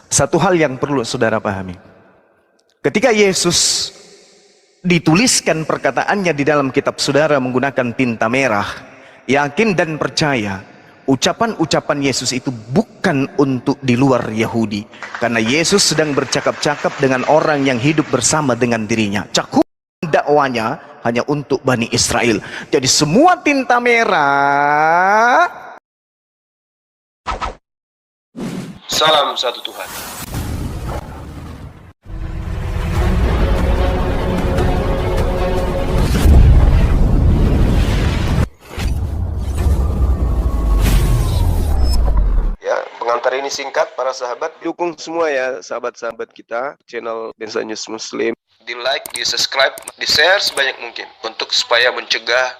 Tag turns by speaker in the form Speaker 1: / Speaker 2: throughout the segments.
Speaker 1: Satu hal yang perlu saudara pahami. Ketika Yesus dituliskan perkataannya di dalam kitab saudara menggunakan tinta merah, yakin dan percaya, ucapan-ucapan Yesus itu bukan untuk di luar Yahudi. Karena Yesus sedang bercakap-cakap dengan orang yang hidup bersama dengan dirinya. Cakupan dakwanya hanya untuk Bani Israel. Jadi semua tinta merah.
Speaker 2: Salam satu Tuhan. Ya, pengantar ini singkat para sahabat. Dukung semua ya sahabat-sahabat kita channel Densa News Muslim. Di like, di subscribe, di share sebanyak mungkin untuk supaya mencegah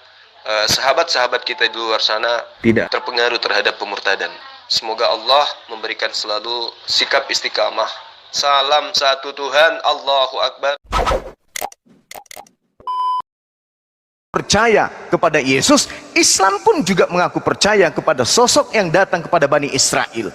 Speaker 2: sahabat-sahabat kita di luar sana tidak terpengaruh terhadap pemurtadan. Semoga Allah memberikan selalu sikap istiqamah. Salam satu Tuhan, Allahu Akbar.
Speaker 1: Percaya kepada Yesus, Islam pun juga mengaku percaya kepada sosok yang datang kepada Bani Israel.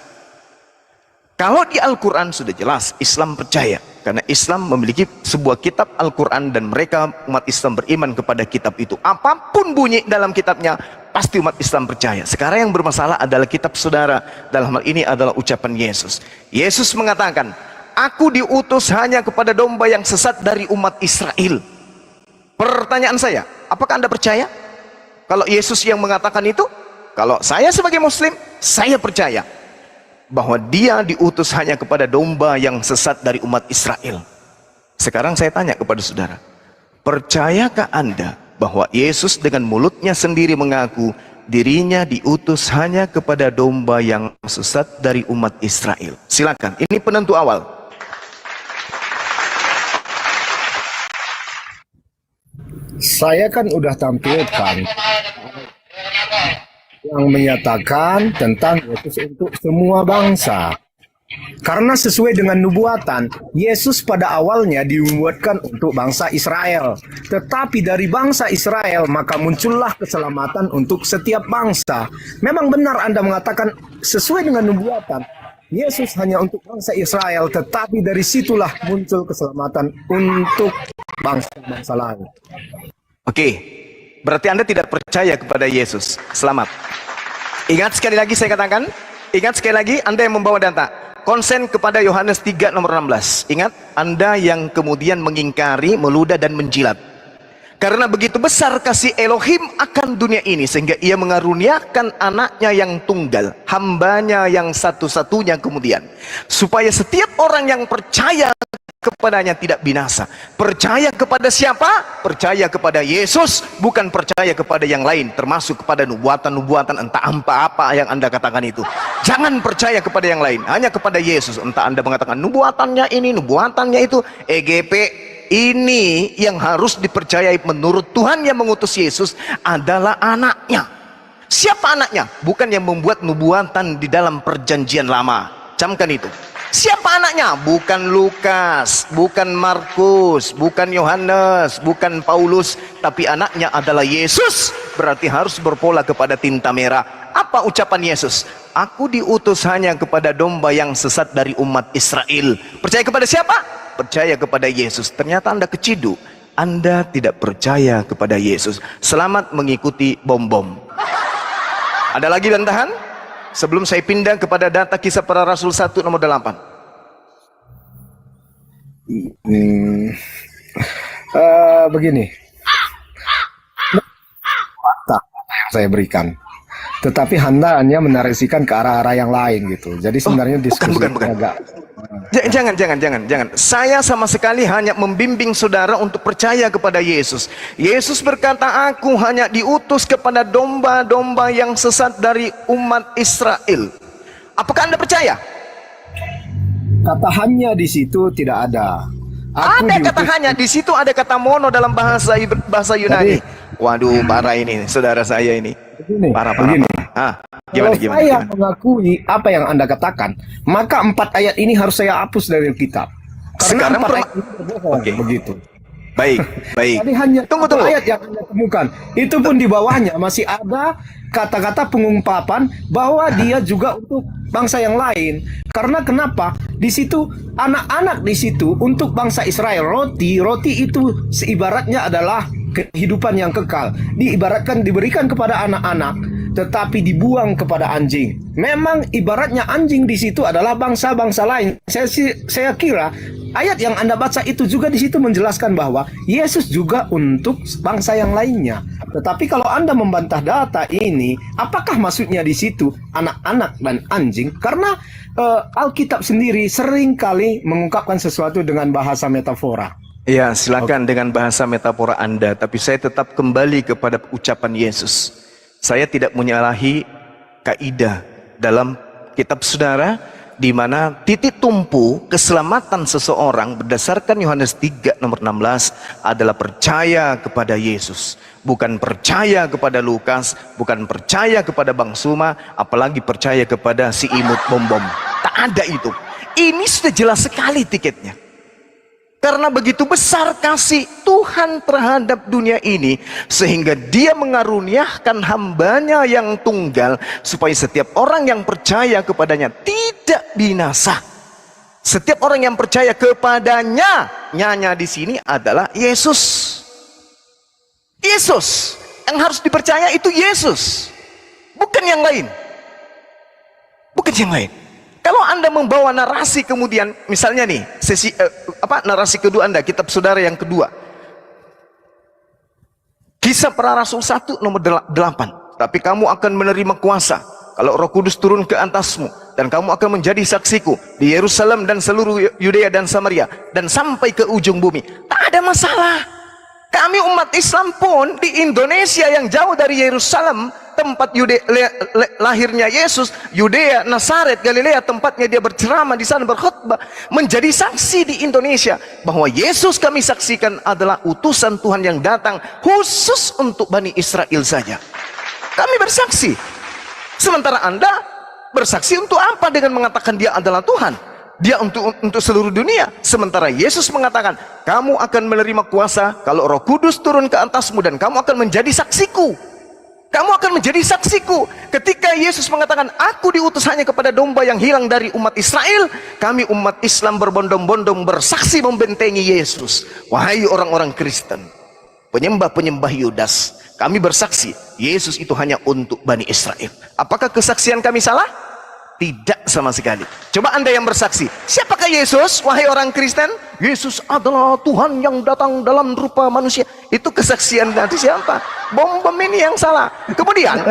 Speaker 1: Kalau di Al-Quran sudah jelas Islam percaya, karena Islam memiliki sebuah kitab Al-Quran dan mereka umat Islam beriman kepada kitab itu. Apapun bunyi dalam kitabnya, pasti umat Islam percaya. Sekarang yang bermasalah adalah kitab saudara. Dalam hal ini adalah ucapan Yesus. Yesus mengatakan, aku diutus hanya kepada domba yang sesat dari umat Israel. Pertanyaan saya, apakah Anda percaya? Kalau Yesus yang mengatakan itu, kalau saya sebagai Muslim, saya percaya bahwa dia diutus hanya kepada domba yang sesat dari umat Israel. Sekarang saya tanya kepada saudara, percayakah Anda bahwa Yesus dengan mulutnya sendiri mengaku dirinya diutus hanya kepada domba yang sesat dari umat Israel? Silakan, ini penentu awal.
Speaker 3: Saya kan udah tampilkan yang menyatakan tentang Yesus untuk semua bangsa. Karena sesuai dengan nubuatan, Yesus pada awalnya dinubuatkan untuk bangsa Israel. Tetapi dari bangsa Israel maka muncullah keselamatan untuk setiap bangsa. Memang benar Anda mengatakan sesuai dengan nubuatan, Yesus hanya untuk bangsa Israel, tetapi dari situlah muncul keselamatan untuk bangsa-bangsa lain.
Speaker 1: Oke, berarti Anda tidak percaya kepada Yesus. Selamat. Ingat sekali lagi saya katakan, ingat sekali lagi Anda yang membawa data. Konsen kepada Yohanes 3 nomor 16. Ingat, Anda yang kemudian mengingkari, meludah dan menjilat. Karena begitu besar kasih Elohim akan dunia ini, sehingga ia mengaruniakan anaknya yang tunggal, hambanya yang satu-satunya kemudian. Supaya setiap orang yang percaya kepadanya tidak binasa. Percaya kepada siapa? Percaya kepada Yesus, bukan percaya kepada yang lain, termasuk kepada nubuatan-nubuatan entah apa yang Anda katakan itu. Jangan percaya kepada yang lain, hanya kepada Yesus. Entah Anda mengatakan nubuatannya ini, nubuatannya itu, EGP. Ini yang harus dipercayai menurut Tuhan yang mengutus Yesus adalah anaknya. Siapa anaknya? Bukan yang membuat nubuatan di dalam perjanjian lama. Camkan itu. Siapa anaknya? Bukan Lukas, bukan Markus, bukan Yohanes, bukan Paulus, tapi anaknya adalah Yesus. Berarti harus berpola kepada tinta merah. Apa ucapan Yesus? Aku diutus hanya kepada domba yang sesat dari umat Israel. Percaya kepada siapa? Percaya kepada Yesus. Ternyata Anda keciduk, Anda tidak percaya kepada Yesus. Selamat mengikuti bom-bom. Ada lagi bantahan? Sebelum saya pindah kepada data Kisah Para Rasul 1 nomor 8.
Speaker 3: Begini, fakta yang saya berikan, tetapi Anda hanya menarasikan ke arah-arah yang lain gitu. Jadi sebenarnya diskusi
Speaker 1: bukan.
Speaker 3: agak
Speaker 1: Jangan. Saya sama sekali hanya membimbing saudara untuk percaya kepada Yesus. Yesus berkata, aku hanya diutus kepada domba-domba yang sesat dari umat Israel. Apakah Anda percaya?
Speaker 3: kata hanya di situ tidak ada.
Speaker 1: Ada kata hanya di situ, ada kata mono dalam bahasa Yunani. Waduh, parah ini saudara saya ini. Parah. Gimana?
Speaker 3: Saya mengakui apa yang Anda katakan, maka 4 ayat ini harus saya hapus dari kitab. Karena
Speaker 1: Sekarang
Speaker 3: 4 ayat ini berbohong, begitu.
Speaker 1: Baik, baik.
Speaker 3: Jadi hanya
Speaker 1: Tunggu,
Speaker 3: satu
Speaker 1: tunggu.
Speaker 3: ayat yang Anda temukan. Itu pun di bawahnya masih ada kata-kata pengungkapan bahwa dia juga untuk bangsa yang lain. Karena kenapa? Di situ anak-anak di situ untuk bangsa Israel, roti itu seibaratnya adalah kehidupan yang kekal. Diibaratkan diberikan kepada anak-anak, tetapi dibuang kepada anjing. Memang ibaratnya anjing di situ adalah bangsa-bangsa lain. Saya kira ayat yang Anda baca itu juga di situ menjelaskan bahwa Yesus juga untuk bangsa yang lainnya. Tetapi kalau Anda membantah data ini, apakah maksudnya di situ anak-anak dan anjing? Karena Alkitab sendiri sering kali mengungkapkan sesuatu dengan bahasa metafora.
Speaker 1: Ya, silakan dengan bahasa metafora Anda, tapi saya tetap kembali kepada ucapan Yesus. Saya tidak menyalahi kaidah dalam kitab saudara, di mana titik tumpu keselamatan seseorang berdasarkan Yohanes 3 nomor 16 adalah percaya kepada Yesus, bukan percaya kepada Lukas, bukan percaya kepada Bang Suma, apalagi percaya kepada si imut bom-bom. Tak ada itu. Ini sudah jelas sekali tiketnya. Karena begitu besar kasih Tuhan terhadap dunia ini, sehingga dia mengaruniakan hambanya yang tunggal, supaya setiap orang yang percaya kepadanya tidak binasa. Setiap orang yang percaya kepadanya, nyanya di sini adalah Yesus. Yesus yang harus dipercaya itu Yesus, bukan yang lain. Bukan yang lain. Kalau Anda membawa narasi kemudian, misalnya nih, narasi kedua Anda, kitab saudara yang kedua. Kisah Para Rasul 1 nomor 8. Tapi kamu akan menerima kuasa kalau Roh Kudus turun ke atasmu, dan kamu akan menjadi saksiku di Yerusalem dan seluruh Yudea dan Samaria dan sampai ke ujung bumi. Tak ada masalah. Kami umat Islam pun di Indonesia yang jauh dari Yerusalem, tempat lahirnya Yesus, Yudea, Nazaret, Galilea, tempatnya dia berceramah di sana, berkhutbah, menjadi saksi di Indonesia bahwa Yesus kami saksikan adalah utusan Tuhan yang datang khusus untuk Bani Israel saja. Kami bersaksi. Sementara Anda bersaksi untuk apa dengan mengatakan dia adalah Tuhan? Dia untuk seluruh dunia. Sementara Yesus mengatakan, kamu akan menerima kuasa kalau Roh Kudus turun ke atasmu, dan kamu akan menjadi saksiku. Kamu akan menjadi saksiku. Ketika Yesus mengatakan, aku diutus hanya kepada domba yang hilang dari umat Israel, kami umat Islam berbondong-bondong bersaksi membentengi Yesus. Wahai orang-orang Kristen, penyembah-penyembah Yudas, kami bersaksi Yesus itu hanya untuk Bani Israel. Apakah kesaksian kami salah? Tidak sama sekali. Coba Anda yang bersaksi, siapakah Yesus? Wahai orang Kristen, Yesus adalah Tuhan yang datang dalam rupa manusia. Itu kesaksian nanti siapa? Bom-bom ini yang salah. Kemudian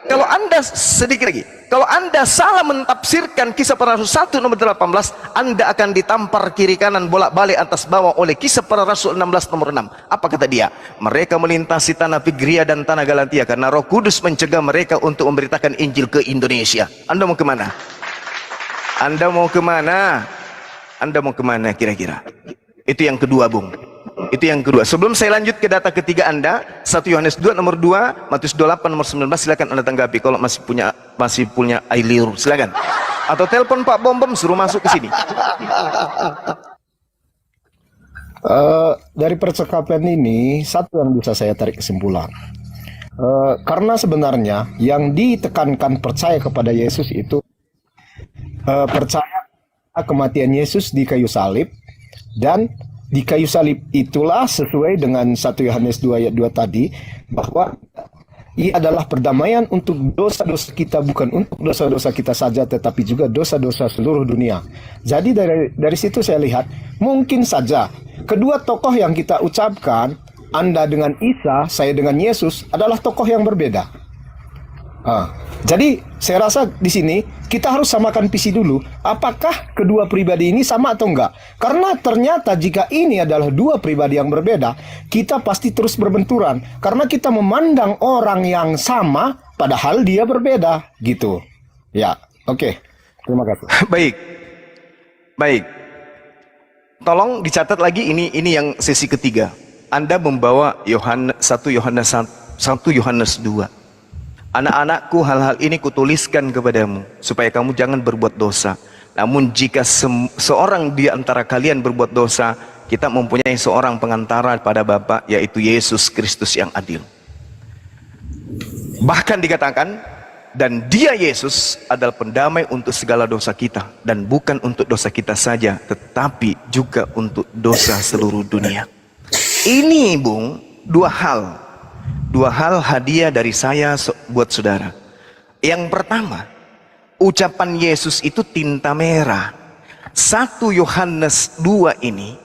Speaker 1: kalau Anda sedikit lagi, kalau Anda salah mentafsirkan Kisah Para Rasul 1 nomor 18, Anda akan ditampar kiri kanan bolak-balik atas bawah oleh Kisah Para Rasul 16 nomor 6. Apa kata dia? Mereka melintasi tanah Figria dan tanah Galatia karena Roh Kudus mencegah mereka untuk memberitakan Injil ke Indonesia. Anda mau kemana? Anda mau kemana? Anda mau kemana kira-kira? Itu yang kedua, Bung. Itu yang kedua. Sebelum saya lanjut ke data ketiga Anda, 1 Yohanes 2 nomor 2, Matius 28 nomor 19, silakan Anda tanggapi kalau masih punya air liur, silakan. Atau telepon Pak Bom-Bom suruh masuk ke sini.
Speaker 3: Dari percakapan ini, satu yang bisa saya tarik kesimpulan. Karena sebenarnya yang ditekankan percaya kepada Yesus itu percaya kematian Yesus di kayu salib, dan di kayu salib itulah sesuai dengan 1 Yohanes 2 ayat 2 tadi, bahwa ia adalah perdamaian untuk dosa-dosa kita, bukan untuk dosa-dosa kita saja, tetapi juga dosa-dosa seluruh dunia. Jadi dari situ saya lihat, mungkin saja kedua tokoh yang kita ucapkan, Anda dengan Isa, saya dengan Yesus, adalah tokoh yang berbeda. Jadi saya rasa di sini kita harus samakan visi dulu. Apakah kedua pribadi ini sama atau enggak? Karena ternyata jika ini adalah dua pribadi yang berbeda, kita pasti terus berbenturan. Karena kita memandang orang yang sama, padahal dia berbeda, gitu. Ya, oke. Terima kasih.
Speaker 1: Baik, baik. Tolong dicatat lagi ini yang sesi ketiga. Anda membawa 1 Yohanes 2. Anak-anakku, hal-hal ini kutuliskan kepadamu supaya kamu jangan berbuat dosa. Namun jika seorang di antara kalian berbuat dosa, kita mempunyai seorang pengantara pada Bapa, yaitu Yesus Kristus yang adil. Bahkan dikatakan, dan dia Yesus adalah pendamai untuk segala dosa kita, dan bukan untuk dosa kita saja, tetapi juga untuk dosa seluruh dunia. Ini Bung, dua hal hadiah dari saya buat saudara. Yang pertama, ucapan Yesus itu tinta merah. 1 Yohanes 2 ini,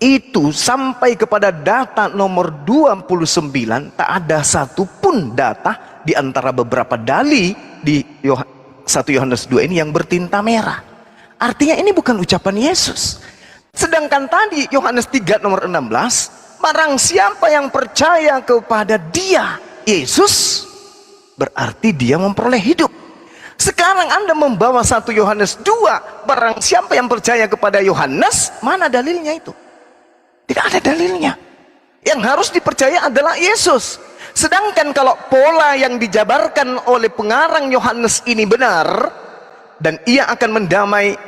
Speaker 1: itu sampai kepada data nomor 29, tak ada satupun data di antara beberapa dalil di 1 Yohanes 2 ini yang bertinta merah. Artinya ini bukan ucapan Yesus. Sedangkan tadi Yohanes 3 nomor 16, barang siapa yang percaya kepada dia, Yesus, berarti dia memperoleh hidup. Sekarang Anda membawa 1 Yohanes 2, barang siapa yang percaya kepada Yohanes, mana dalilnya itu? Tidak ada dalilnya. Yang harus dipercaya adalah Yesus. Sedangkan kalau pola yang dijabarkan oleh pengarang Yohanes ini benar, dan ia akan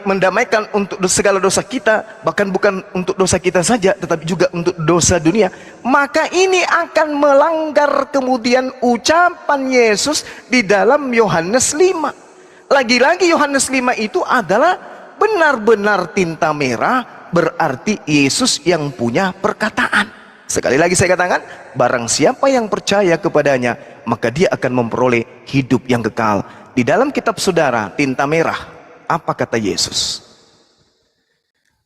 Speaker 1: mendamaikan untuk segala dosa kita, bahkan bukan untuk dosa kita saja, tetapi juga untuk dosa dunia, maka ini akan melanggar kemudian ucapan Yesus di dalam Yohanes 5. Lagi-lagi Yohanes 5 itu adalah benar-benar tinta merah, berarti Yesus yang punya perkataan. Sekali lagi saya katakan, barang siapa yang percaya kepadanya, maka dia akan memperoleh hidup yang kekal. Di dalam kitab saudara, tinta merah, apa kata Yesus?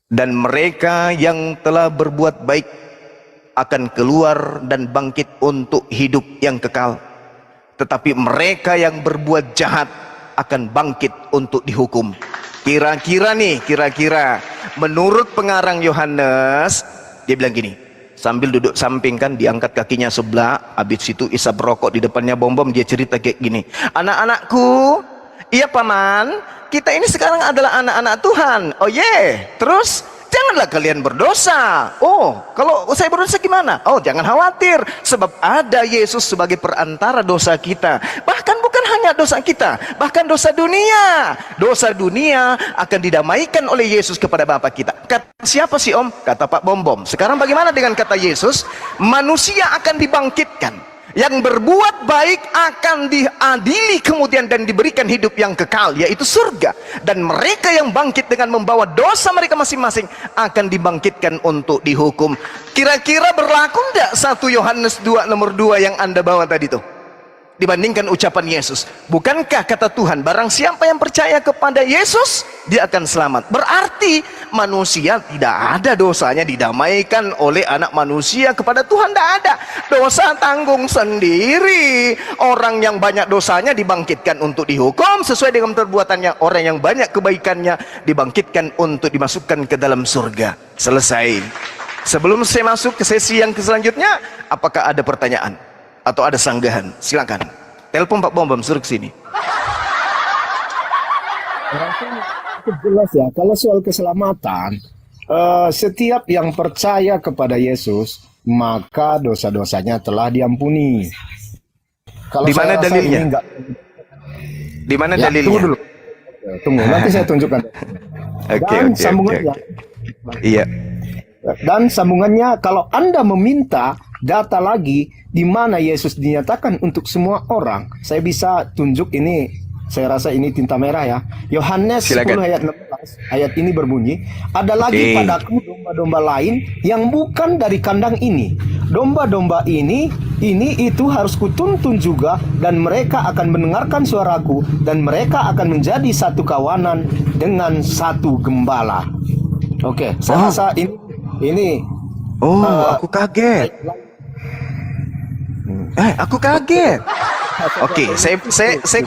Speaker 1: Dan mereka yang telah berbuat baik akan keluar dan bangkit untuk hidup yang kekal. Tetapi mereka yang berbuat jahat akan bangkit untuk dihukum. Kira-kira menurut pengarang Yohanes, dia bilang gini, sambil duduk samping kan, diangkat kakinya sebelah, habis itu isap rokok di depannya bom-bom, dia cerita kayak gini, anak-anakku, iya paman, kita ini sekarang adalah anak-anak Tuhan. Oh terus janganlah kalian berdosa. Oh, kalau saya berdosa gimana? Oh, jangan khawatir, sebab ada Yesus sebagai perantara dosa kita. Bahkan bukan hanya dosa kita, bahkan dosa dunia. Dosa dunia akan didamaikan oleh Yesus kepada Bapa kita. Kata siapa sih Om? Kata Pak Bom-Bom. Sekarang bagaimana dengan kata Yesus? Manusia akan dibangkitkan. Yang berbuat baik akan diadili kemudian dan diberikan hidup yang kekal, yaitu surga. Dan mereka yang bangkit dengan membawa dosa mereka masing-masing akan dibangkitkan untuk dihukum. Kira-kira berlaku tidak 1 Yohanes 2 nomor 2 yang Anda bawa tadi tuh? Dibandingkan ucapan Yesus, bukankah kata Tuhan, barang siapa yang percaya kepada Yesus, dia akan selamat. Berarti manusia tidak ada dosanya didamaikan oleh anak manusia kepada Tuhan, tidak ada. Dosa tanggung sendiri. Orang yang banyak dosanya dibangkitkan untuk dihukum sesuai dengan perbuatannya. Orang yang banyak kebaikannya dibangkitkan untuk dimasukkan ke dalam surga. Selesai. Sebelum saya masuk ke sesi yang selanjutnya, apakah ada pertanyaan atau ada sanggahan? Silakan. Telepon Pak Bom-Bom, suruh ke sini.
Speaker 3: Itu jelas ya, kalau soal keselamatan, setiap yang percaya kepada Yesus, maka dosa-dosanya telah diampuni. Kalau
Speaker 1: di mana dalilnya? Di mana dalilnya?
Speaker 3: Tunggu dulu. Tunggu, nanti saya tunjukkan.
Speaker 1: Oke. Iya.
Speaker 3: Dan sambungannya, kalau Anda meminta data lagi di mana Yesus dinyatakan untuk semua orang, saya bisa tunjuk ini. Saya rasa ini tinta merah ya. Yohanes 10 ayat 16. Ayat ini berbunyi, ada lagi padaku domba-domba lain yang bukan dari kandang ini. Domba-domba ini itu harus kutuntun juga, dan mereka akan mendengarkan suaraku, dan mereka akan menjadi satu kawanan dengan satu gembala. Oke, saya rasa ini.
Speaker 1: Aku kaget. Aku kaget. Oke, saya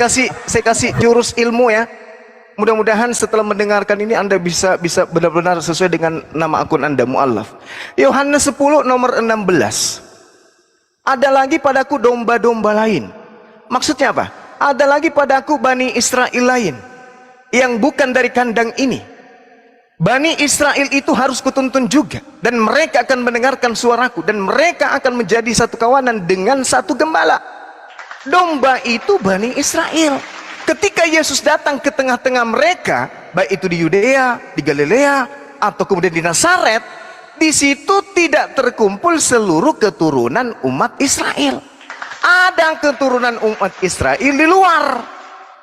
Speaker 1: kasih jurus ilmu ya. Mudah-mudahan setelah mendengarkan ini Anda bisa benar-benar sesuai dengan nama akun Anda, mu'allaf. Yohanes 10 nomor 16. Ada lagi padaku domba-domba lain. Maksudnya apa? Ada lagi padaku Bani Israel lain yang bukan dari kandang ini. Bani Israel itu harus kutuntun juga, dan mereka akan mendengarkan suaraku, dan mereka akan menjadi satu kawanan dengan satu gembala. Domba itu Bani Israel. Ketika Yesus datang ke tengah-tengah mereka, baik itu di Yudea, di Galilea, atau kemudian di Nazaret, di situ tidak terkumpul seluruh keturunan umat Israel. Ada keturunan umat Israel di luar.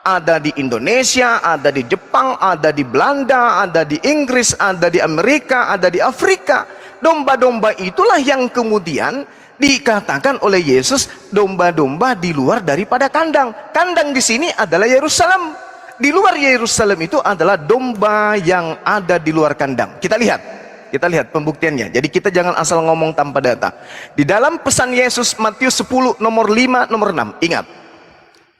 Speaker 1: Ada di Indonesia, ada di Jepang, ada di Belanda, ada di Inggris, ada di Amerika, ada di Afrika. Domba-domba itulah yang kemudian dikatakan oleh Yesus domba-domba di luar daripada kandang. Kandang di sini adalah Yerusalem. Di luar Yerusalem itu adalah domba yang ada di luar kandang. Kita lihat pembuktiannya. Jadi kita jangan asal ngomong tanpa data. Di dalam pesan Yesus Matius 10 nomor 5 nomor 6, ingat,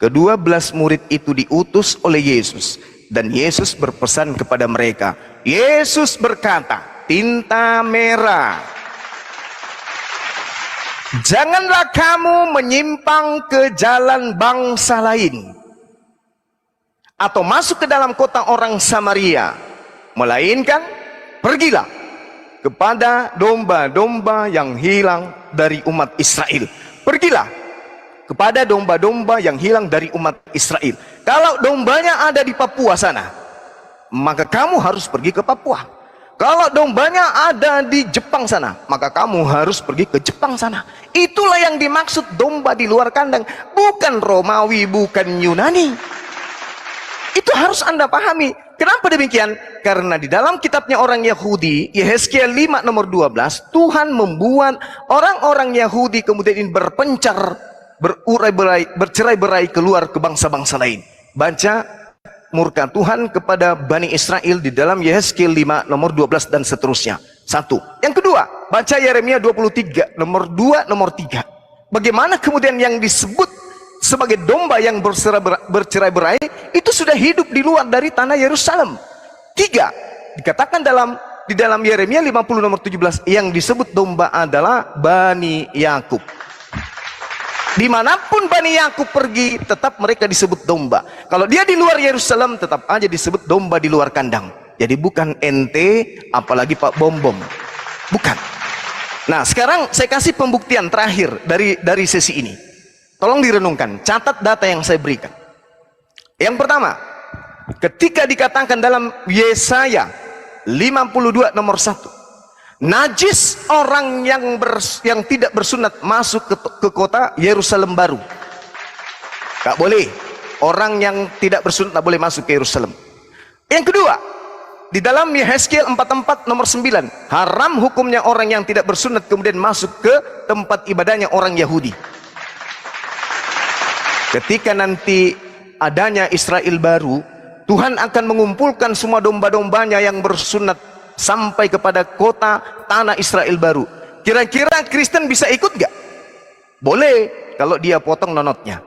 Speaker 1: ke-12 murid itu diutus oleh Yesus, dan Yesus berpesan kepada mereka. Yesus berkata, tinta merah, janganlah kamu menyimpang ke jalan bangsa lain atau masuk ke dalam kota orang Samaria, melainkan pergilah kepada domba-domba yang hilang dari umat Israel. Pergilah kepada domba-domba yang hilang dari umat Israel. Kalau dombanya ada di Papua sana, maka kamu harus pergi ke Papua. Kalau dombanya ada di Jepang sana, maka kamu harus pergi ke Jepang sana. Itulah yang dimaksud domba di luar kandang, bukan Romawi, bukan Yunani. Itu harus Anda pahami. Kenapa demikian? Karena di dalam kitabnya orang Yahudi, Yehezkiel 5 nomor 12, Tuhan membuat orang-orang Yahudi kemudian ini berpencar, bercerai-berai keluar ke bangsa-bangsa lain. Baca murka Tuhan kepada Bani Israel di dalam Yehezkiel 5 nomor 12 dan seterusnya. Satu. Yang kedua, baca Yeremia 23 nomor 2 nomor 3. Bagaimana kemudian yang disebut sebagai domba yang bercerai-berai itu sudah hidup di luar dari tanah Yerusalem. Tiga, dikatakan di dalam Yeremia 50 nomor 17, yang disebut domba adalah Bani Yakub. Dimanapun Bani Yakub pergi, tetap mereka disebut domba. Kalau dia di luar Yerusalem, tetap aja disebut domba di luar kandang. Jadi bukan ente, apalagi Pak Bom-Bom. Bukan. Nah, sekarang saya kasih pembuktian terakhir dari sesi ini. Tolong direnungkan, catat data yang saya berikan. Yang pertama, ketika dikatakan dalam Yesaya 52 nomor 1, najis orang yang tidak bersunat masuk ke kota Yerusalem baru. Gak boleh. Orang yang tidak bersunat tak boleh masuk ke Yerusalem. Yang kedua, di dalam Yehezkiel 44 nomor 9, haram hukumnya orang yang tidak bersunat kemudian masuk ke tempat ibadahnya orang Yahudi. Ketika nanti adanya Israel baru, Tuhan akan mengumpulkan semua domba-dombanya yang bersunat sampai kepada kota tanah Israel baru. Kira-kira Kristen bisa ikut gak? Boleh, kalau dia potong nonotnya.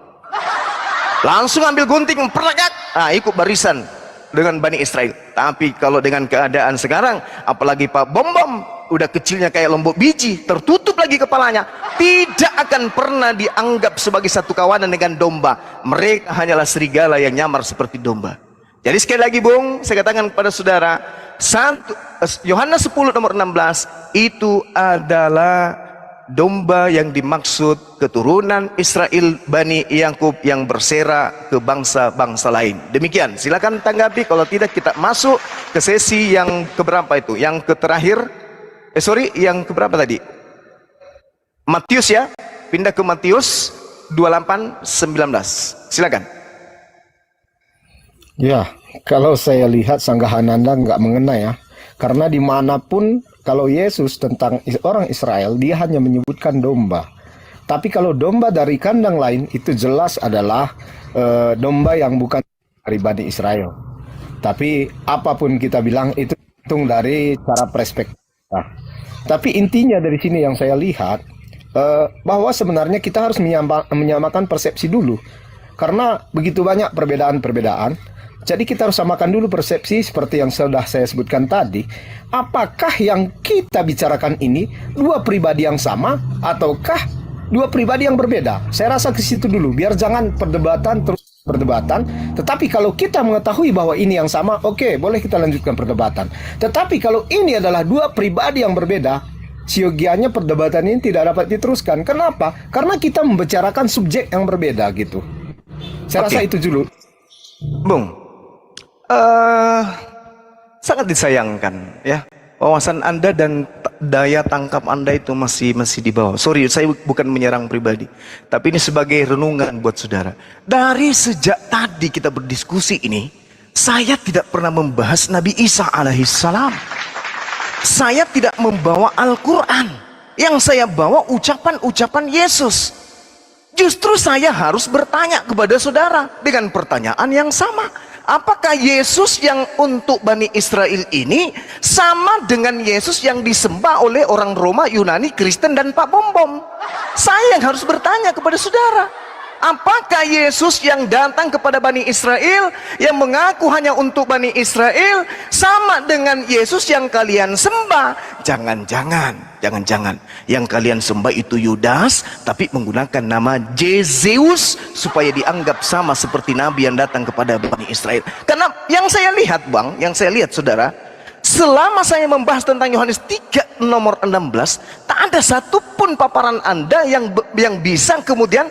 Speaker 1: Langsung ambil gunting, perlekat, ikut barisan dengan Bani Israel. Tapi kalau dengan keadaan sekarang, apalagi Pak Bom-Bom, udah kecilnya kayak lombok biji, tertutup lagi kepalanya, tidak akan pernah dianggap sebagai satu kawanan dengan domba. Mereka hanyalah serigala yang nyamar seperti domba. Jadi sekali lagi Bung, saya katakan kepada saudara, Yohanes 10 nomor 16 itu adalah domba yang dimaksud keturunan Israel Bani Yakub yang bersera ke bangsa-bangsa lain. Demikian, silakan tanggapi. Kalau tidak, kita masuk ke sesi yang keberapa itu? Yang terakhir. Yang keberapa tadi? Matius ya. Pindah ke Matius 28:19. Silakan.
Speaker 3: Ya, kalau saya lihat sanggahan Anda nggak mengena ya. Karena dimanapun kalau Yesus tentang orang Israel, dia hanya menyebutkan domba. Tapi kalau domba dari kandang lain, itu jelas adalah domba yang bukan dari Bani Israel. Tapi apapun kita bilang, itu hitung dari cara perspektif. Tapi intinya dari sini yang saya lihat, bahwa sebenarnya kita harus menyamakan persepsi dulu. Karena begitu banyak perbedaan-perbedaan, jadi kita harus samakan dulu persepsi seperti yang sudah saya sebutkan tadi. Apakah yang kita bicarakan ini dua pribadi yang sama ataukah dua pribadi yang berbeda? Saya rasa ke situ dulu, biar jangan perdebatan terus perdebatan. Tetapi kalau kita mengetahui bahwa ini yang sama, oke, boleh kita lanjutkan perdebatan. Tetapi kalau ini adalah dua pribadi yang berbeda, siogianya perdebatan ini tidak dapat diteruskan. Kenapa? Karena kita membicarakan subjek yang berbeda gitu. Saya rasa itu dulu.
Speaker 1: Bung, sangat disayangkan ya, wawasan Anda dan daya tangkap Anda itu masih di bawah. Sorry, saya bukan menyerang pribadi, tapi ini sebagai renungan buat saudara. Dari sejak tadi kita berdiskusi ini, saya tidak pernah membahas Nabi Isa alaihissalam. Saya tidak membawa Al-Quran. Yang saya bawa ucapan-ucapan Yesus. Justru saya harus bertanya kepada saudara dengan pertanyaan yang sama. Apakah Yesus yang untuk Bani Israel ini sama dengan Yesus yang disembah oleh orang Roma, Yunani, Kristen, dan Pak Bom-Bom? Saya yang harus bertanya kepada saudara. Apakah Yesus yang datang kepada Bani Israel, yang mengaku hanya untuk Bani Israel, sama dengan Yesus yang kalian sembah? Jangan-jangan yang kalian sembah itu Yudas, tapi menggunakan nama Yesus supaya dianggap sama seperti Nabi yang datang kepada Bani Israel. Karena yang saya lihat, Bang, yang saya lihat saudara, selama saya membahas tentang Yohanes 3 nomor 16, tak ada satupun paparan Anda yang bisa kemudian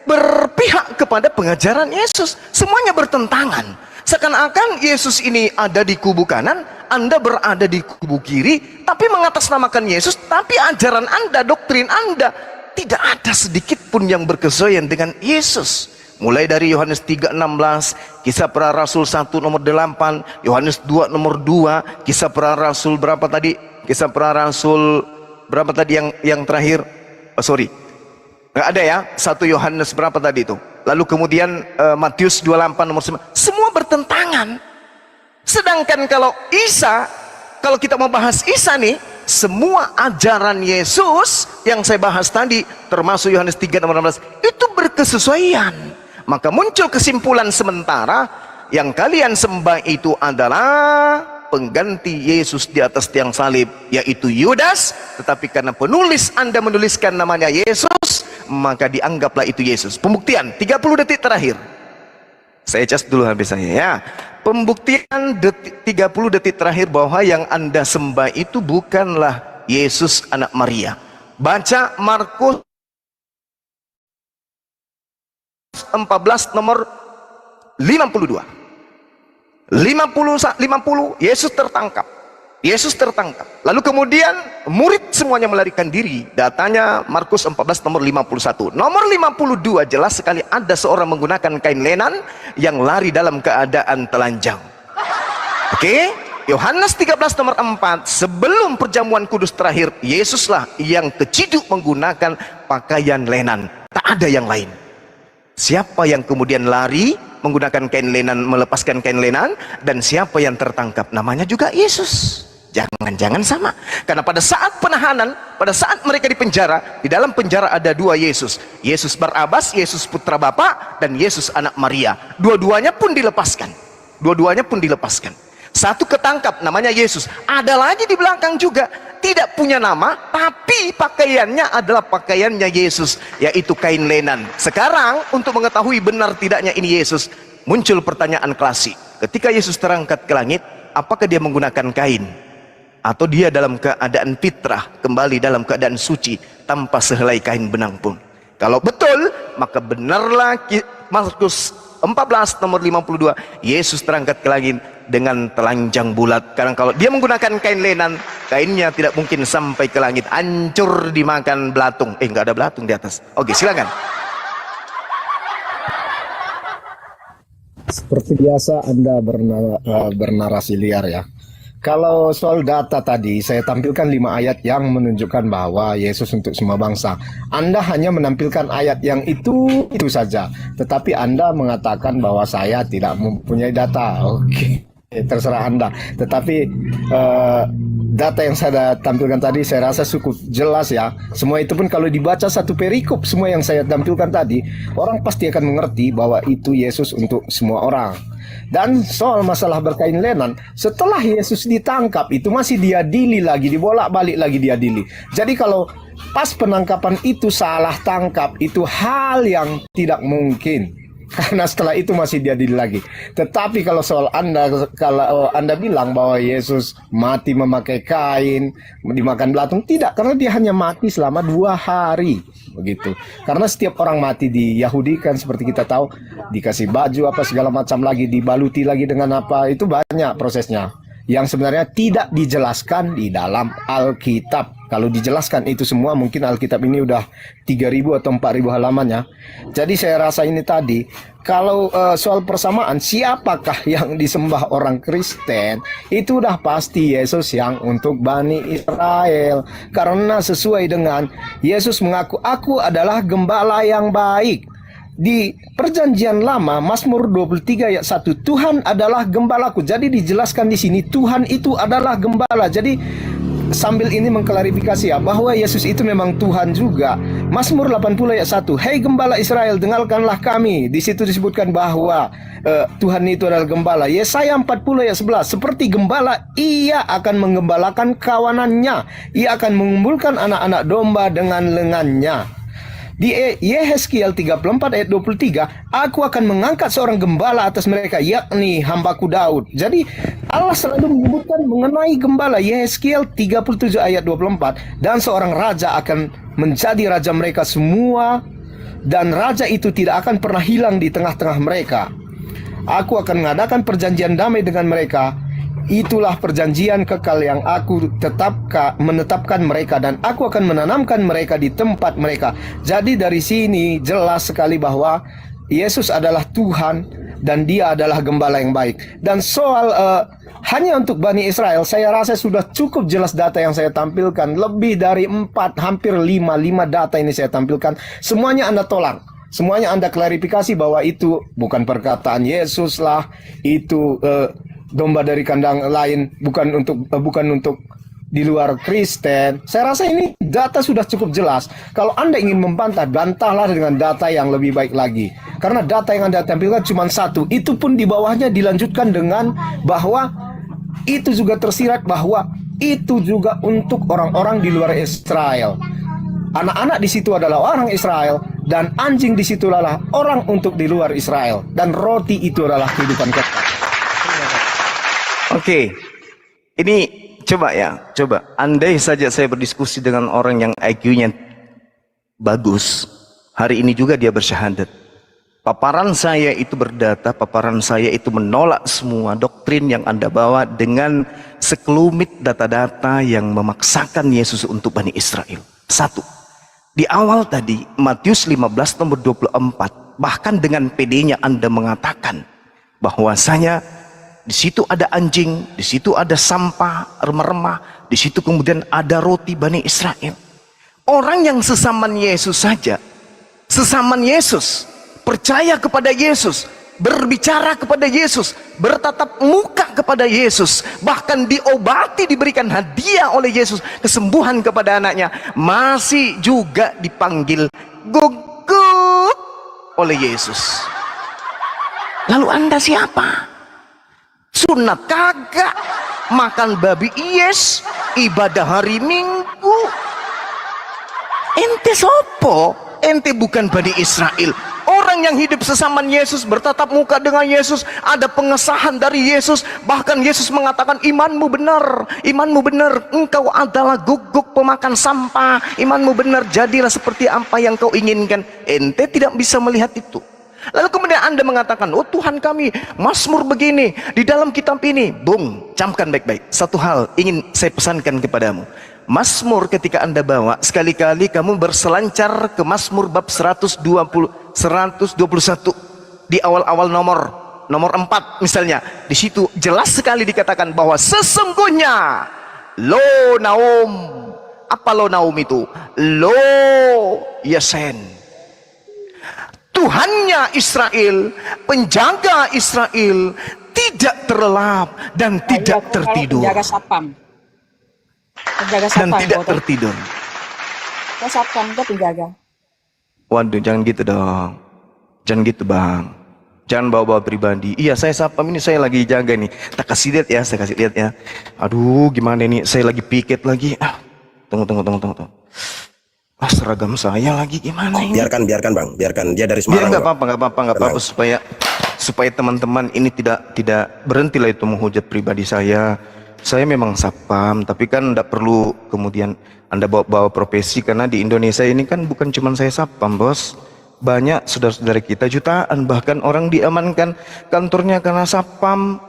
Speaker 1: berpihak kepada pengajaran Yesus. Semuanya bertentangan. Seakan-akan Yesus ini ada di kubu kanan, Anda berada di kubu kiri, tapi mengatasnamakan Yesus, tapi ajaran Anda, doktrin Anda tidak ada sedikit pun yang berkesesuaian dengan Yesus. Mulai dari Yohanes 3:16, Kisah Para Rasul 1 nomor 8, Yohanes 2 nomor 2, Kisah Para Rasul berapa tadi? Kisah Para Rasul berapa tadi yang terakhir? Nggak ada ya, 1 Yohanes berapa tadi itu? Lalu kemudian Matius 28 nomor 9. Semua bertentangan. Sedangkan kalau Isa, kalau kita mau bahas Isa nih, semua ajaran Yesus yang saya bahas tadi, termasuk Yohanes 3 nomor 16, itu berkesesuaian. Maka muncul kesimpulan sementara, yang kalian sembah itu adalah pengganti Yesus di atas tiang salib, yaitu Yudas. Tetapi karena penulis Anda menuliskan namanya Yesus, maka dianggaplah itu Yesus. Pembuktian 30 detik terakhir. Saya cas dulu habis saya ya. Pembuktian 30 detik terakhir bahwa yang Anda sembah itu bukanlah Yesus anak Maria. Baca Markus 14 nomor 52. 50 Yesus tertangkap. Lalu kemudian murid semuanya melarikan diri. Datanya Markus 14 nomor 51. Nomor 52 jelas sekali ada seorang menggunakan kain lenan yang lari dalam keadaan telanjang. Oke? Yohanes 13 nomor 4, sebelum perjamuan kudus terakhir, Yesuslah yang keciduk menggunakan pakaian lenan. Tak ada yang lain. Siapa yang kemudian lari menggunakan kain lenan, melepaskan kain lenan, dan siapa yang tertangkap? Namanya juga Yesus. Jangan-jangan sama. Karena pada saat penahanan, pada saat mereka di penjara, di dalam penjara ada dua Yesus. Yesus Barabas, Yesus putra Bapa, dan Yesus anak Maria. Dua-duanya pun dilepaskan. Satu ketangkap, namanya Yesus. Ada lagi di belakang juga, tidak punya nama, tapi pakaiannya adalah pakaiannya Yesus, yaitu kain lenan. Sekarang, untuk mengetahui benar tidaknya ini Yesus, muncul pertanyaan klasik. Ketika Yesus terangkat ke langit, apakah dia menggunakan kain? Atau dia dalam keadaan fitrah, kembali dalam keadaan suci, tanpa sehelai kain benang pun? Kalau betul, maka benarlah Markus 14 nomor 52, Yesus terangkat ke langit dengan telanjang bulat. Karena kalau dia menggunakan kain lenan, kainnya tidak mungkin sampai ke langit, hancur dimakan belatung. Nggak ada belatung di atas. Oke, silakan.
Speaker 3: Seperti biasa Anda bernarasi liar ya. Kalau soal data tadi, saya tampilkan 5 ayat yang menunjukkan bahwa Yesus untuk semua bangsa. Anda hanya menampilkan ayat yang itu saja. Tetapi Anda mengatakan bahwa saya tidak mempunyai data. Oke, terserah Anda. Tetapi data yang saya tampilkan tadi saya rasa cukup jelas ya. Semua itu pun kalau dibaca satu perikop, semua yang saya tampilkan tadi, orang pasti akan mengerti bahwa itu Yesus untuk semua orang. Dan soal masalah berkain lenan, setelah Yesus ditangkap itu masih diadili lagi, dibolak-balik lagi diadili. Jadi kalau pas penangkapan itu salah tangkap, itu hal yang tidak mungkin. Karena setelah itu masih diadili lagi. Tetapi kalau soal kalau Anda bilang bahwa Yesus mati memakai kain, dimakan belatung, tidak, karena dia hanya mati selama 2 hari, begitu. Karena setiap orang mati di Yahudi kan seperti kita tahu, dikasih baju apa segala macam lagi, dibaluti lagi dengan apa, itu banyak prosesnya. yang sebenarnya tidak dijelaskan di dalam Alkitab. Kalau dijelaskan itu semua, mungkin Alkitab ini udah 3.000 atau 4.000 halamannya. Jadi saya rasa ini tadi, kalau soal persamaan, siapakah yang disembah orang Kristen? Itu udah pasti Yesus yang untuk Bani Israel. Karena sesuai dengan Yesus mengaku, aku adalah gembala yang baik. Di perjanjian lama, Mazmur 23 ayat 1, Tuhan adalah gembalaku. Jadi dijelaskan di sini, Tuhan itu adalah gembala. Jadi sambil ini mengklarifikasi ya, bahwa Yesus itu memang Tuhan juga. Mazmur 80 ayat 1, Hei gembala Israel, dengarkanlah kami. Di situ disebutkan bahwa Tuhan itu adalah gembala. Yesaya 40 ayat 11, seperti gembala, ia akan menggembalakan kawanannya. Ia akan mengumpulkan anak-anak domba dengan lengannya. Di Yehezkiel 34 ayat 23, aku akan mengangkat seorang gembala atas mereka, yakni hambaku Daud. Jadi Allah selalu menyebutkan mengenai gembala. Yehezkiel 37 ayat 24, dan seorang raja akan menjadi raja mereka semua, dan raja itu tidak akan pernah hilang di tengah-tengah mereka. Aku akan mengadakan perjanjian damai dengan mereka. Itulah perjanjian kekal yang aku menetapkan mereka, dan aku akan menanamkan mereka di tempat mereka. Jadi dari sini jelas sekali bahwa Yesus adalah Tuhan dan dia adalah gembala yang baik. Dan soal hanya untuk Bani Israel, saya rasa sudah cukup jelas data yang saya tampilkan. Lebih dari 4, hampir 5 data ini saya tampilkan. Semuanya Anda tolak. Semuanya Anda klarifikasi bahwa itu bukan perkataan Yesus lah, itu domba dari kandang lain, bukan untuk di luar Kristen. Saya rasa ini data sudah cukup jelas. Kalau Anda ingin membantah, bantahlah dengan data yang lebih baik lagi. Karena data yang Anda tampilkan cuma satu. Itu pun di bawahnya dilanjutkan dengan bahwa itu juga tersirat bahwa itu juga untuk orang-orang di luar Israel. Anak-anak di situ adalah orang Israel, dan anjing di situ adalah orang untuk di luar Israel, dan roti itu adalah kehidupan kekal.
Speaker 1: Oke, ini coba andai saja saya berdiskusi dengan orang yang IQ-nya bagus, hari ini juga dia bersyahadat. Paparan saya itu berdata, paparan saya itu menolak semua doktrin yang Anda bawa dengan sekelumit data-data yang memaksakan Yesus untuk Bani Israel. Satu, di awal tadi, Matius 15 nomor 24, bahkan dengan PD-nya Anda mengatakan bahwasanya di situ ada anjing, di situ ada sampah, remah-remah, di situ kemudian ada roti Bani Israel. Orang yang sesaman Yesus saja, sesaman Yesus, percaya kepada Yesus, berbicara kepada Yesus, bertatap muka kepada Yesus, bahkan diobati, diberikan hadiah oleh Yesus, kesembuhan kepada anaknya, masih juga dipanggil guguk oleh Yesus. Lalu Anda siapa? Sunat kagak, makan babi yes, ibadah hari Minggu. Ente sopo? Ente bukan Bani Israel. Orang yang hidup sesaman Yesus, bertatap muka dengan Yesus, ada pengesahan dari Yesus. Bahkan Yesus mengatakan, imanmu benar, imanmu benar, engkau adalah guguk pemakan sampah, imanmu benar, jadilah seperti apa yang kau inginkan. Ente tidak bisa melihat itu. Lalu kemudian Anda mengatakan, oh Tuhan kami, Mazmur begini, di dalam kitab ini. Bung, camkan baik-baik. Satu hal ingin saya pesankan kepadamu. Mazmur ketika Anda bawa, sekali-kali kamu berselancar ke Mazmur bab 121. Di awal-awal nomor 4 misalnya. Di situ jelas sekali dikatakan bahwa sesungguhnya, lo naum. Apa lo naum itu? Lo yasen. Tuhannya Israel, penjaga Israel, tidak terlelap dan tidak tertidur.
Speaker 4: Penjaga sapam.
Speaker 1: Dan tidak tertidur.
Speaker 4: Sapam itu penjaga.
Speaker 1: Waduh, jangan gitu dong. Jangan gitu bang. Jangan bawa-bawa pribadi. Iya, saya sapam ini, saya lagi jaga nih. Tak kasih lihat ya, saya kasih lihat ya. Aduh, gimana ini? Saya lagi piket lagi. Tunggu. Seragam saya lagi gimana ini?
Speaker 5: Biarkan bang, biarkan dia dari
Speaker 1: Biar
Speaker 5: Semarang.
Speaker 1: nggak apa-apa supaya teman-teman ini tidak berhenti lah itu menghujat pribadi saya. Saya memang sapam, tapi kan tidak perlu kemudian Anda bawa profesi, karena di Indonesia ini kan bukan cuma saya sapam, bos. Banyak saudara-saudara kita jutaan, bahkan orang diamankan kantornya karena sapam.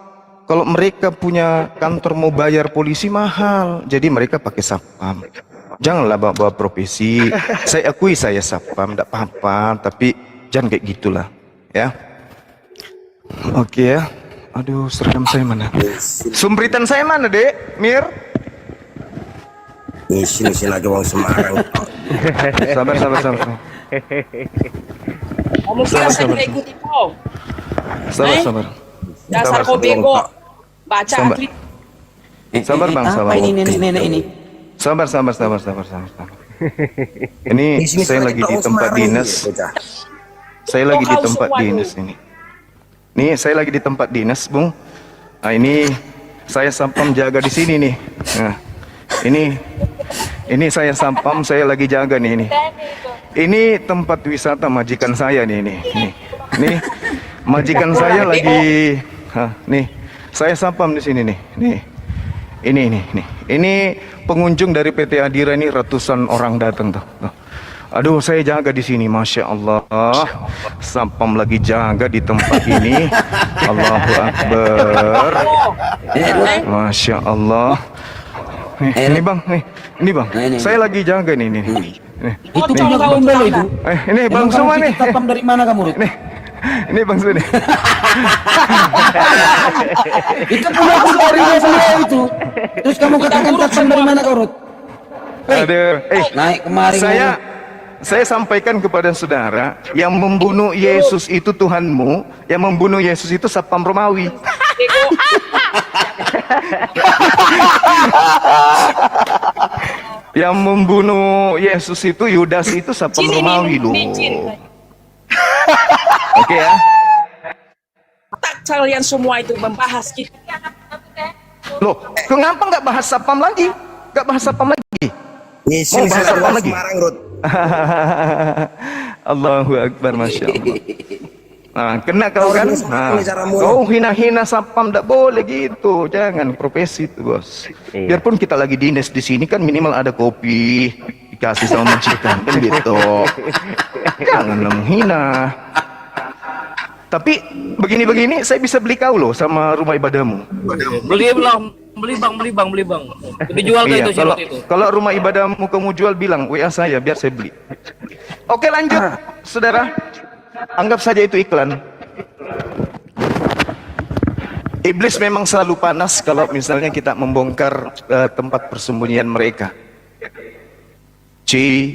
Speaker 1: kalau mereka punya kantor mau bayar polisi mahal, jadi mereka pakai satpam. Janganlah bawa profesi. Saya akui saya satpam, tidak apa-apa, tapi jangan kayak gitulah, ya. Oke ya. Aduh, seragam saya mana? Sumbritan saya mana, Dek? Mir?
Speaker 5: Ngisi lagi uang Semarang.
Speaker 1: Sabar.
Speaker 6: Kamu kira saya tidak ikuti kau?
Speaker 1: Sabar.
Speaker 6: Dasar kau bego. Baca
Speaker 1: Sabar.
Speaker 6: atlet.
Speaker 1: Sabar bang, sabar.
Speaker 7: Apa ini nenek ini?
Speaker 1: Sabar. Ini saya lagi di tempat dinas. Saya lagi di tempat dinas ini. Nih, saya lagi di tempat dinas, Bung. Nah, ini saya sampam jaga di sini nih. Nah, ini saya sampam, saya lagi jaga nih ini. Ini tempat wisata majikan saya nih. Nih, majikan saya lagi. Nih, saya sampam di sini nih. Nih. Ini pengunjung dari PT Adira ini ratusan orang datang tuh. Aduh, saya jaga di sini, masya Allah. Sampam lagi jaga di tempat ini. Allahu Akbar. Masya Allah. Ini bang, ini bang. Saya lagi jaga nih.
Speaker 6: Itu
Speaker 7: Punya gombel itu.
Speaker 1: Ini bang semua nih.
Speaker 7: Satpam dari mana kamu, Rut?
Speaker 1: Ini bang semua nih.
Speaker 7: Itu punya gombel semua itu. Terus kamu katakan satpam dari mana kau, Rut?
Speaker 1: Aduh,
Speaker 7: Naik kemari.
Speaker 1: Saya sampaikan kepada saudara, yang membunuh Yesus itu Tuhanmu, yang membunuh Yesus itu satpam Romawi. Yang membunuh Yesus itu Yudas itu satpam Romawi loh. Oke ya.
Speaker 6: Tak kalian semua itu membahas kita.
Speaker 1: Loh, kenapa nggak bahas satpam lagi? Nggak bahas satpam lagi?
Speaker 5: Ngisi
Speaker 1: bahas apa lagi?
Speaker 5: Semarang, Rut.
Speaker 1: Allahu Akbar, masya Allah. Nah, kena kau kan? Nah,
Speaker 5: Ini caramu.
Speaker 1: kau hina-hina satpam, tidak boleh gitu. Jangan, profesi itu bos. Biarpun kita lagi dinas di sini kan minimal ada kopi dikasih sama majikan kan gitu. Jangan menghina. Tapi begini-begini saya bisa beli kau loh sama rumah ibadahmu.
Speaker 8: Beli bang. Dijual ke
Speaker 1: Iya,
Speaker 8: itu
Speaker 1: kalau,
Speaker 8: syarat itu.
Speaker 1: kalau rumah ibadahmu kamu jual bilang WA saya biar saya beli. Oke lanjut, saudara. Anggap saja itu iklan. Iblis memang selalu panas kalau misalnya kita membongkar tempat persembunyian mereka. Ci.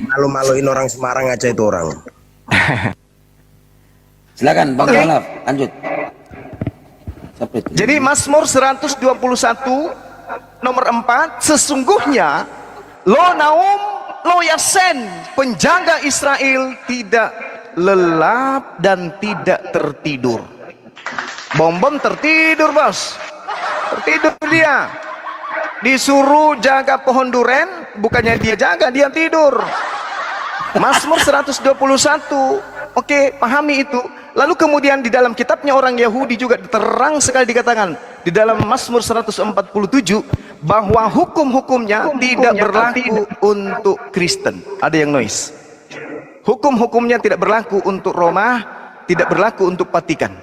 Speaker 5: Malu-maluin orang Semarang aja itu orang.
Speaker 7: Silakan Bang Salaf, lanjut.
Speaker 1: Jadi Mazmur 121 nomor 4, sesungguhnya lo naum lo yasen, penjaga Israel tidak lelap dan tidak tertidur. Bom tertidur bos, tertidur dia. Disuruh jaga pohon duren, bukannya dia jaga, dia tidur. Mazmur 121, oke, pahami itu. Lalu kemudian di dalam kitabnya orang Yahudi juga terang sekali dikatakan di dalam Mazmur 147 bahwa hukum-hukumnya tidak berlaku untuk Kristen. Ada yang noise. Hukum-hukumnya tidak berlaku untuk Roma, tidak berlaku untuk Vatikan.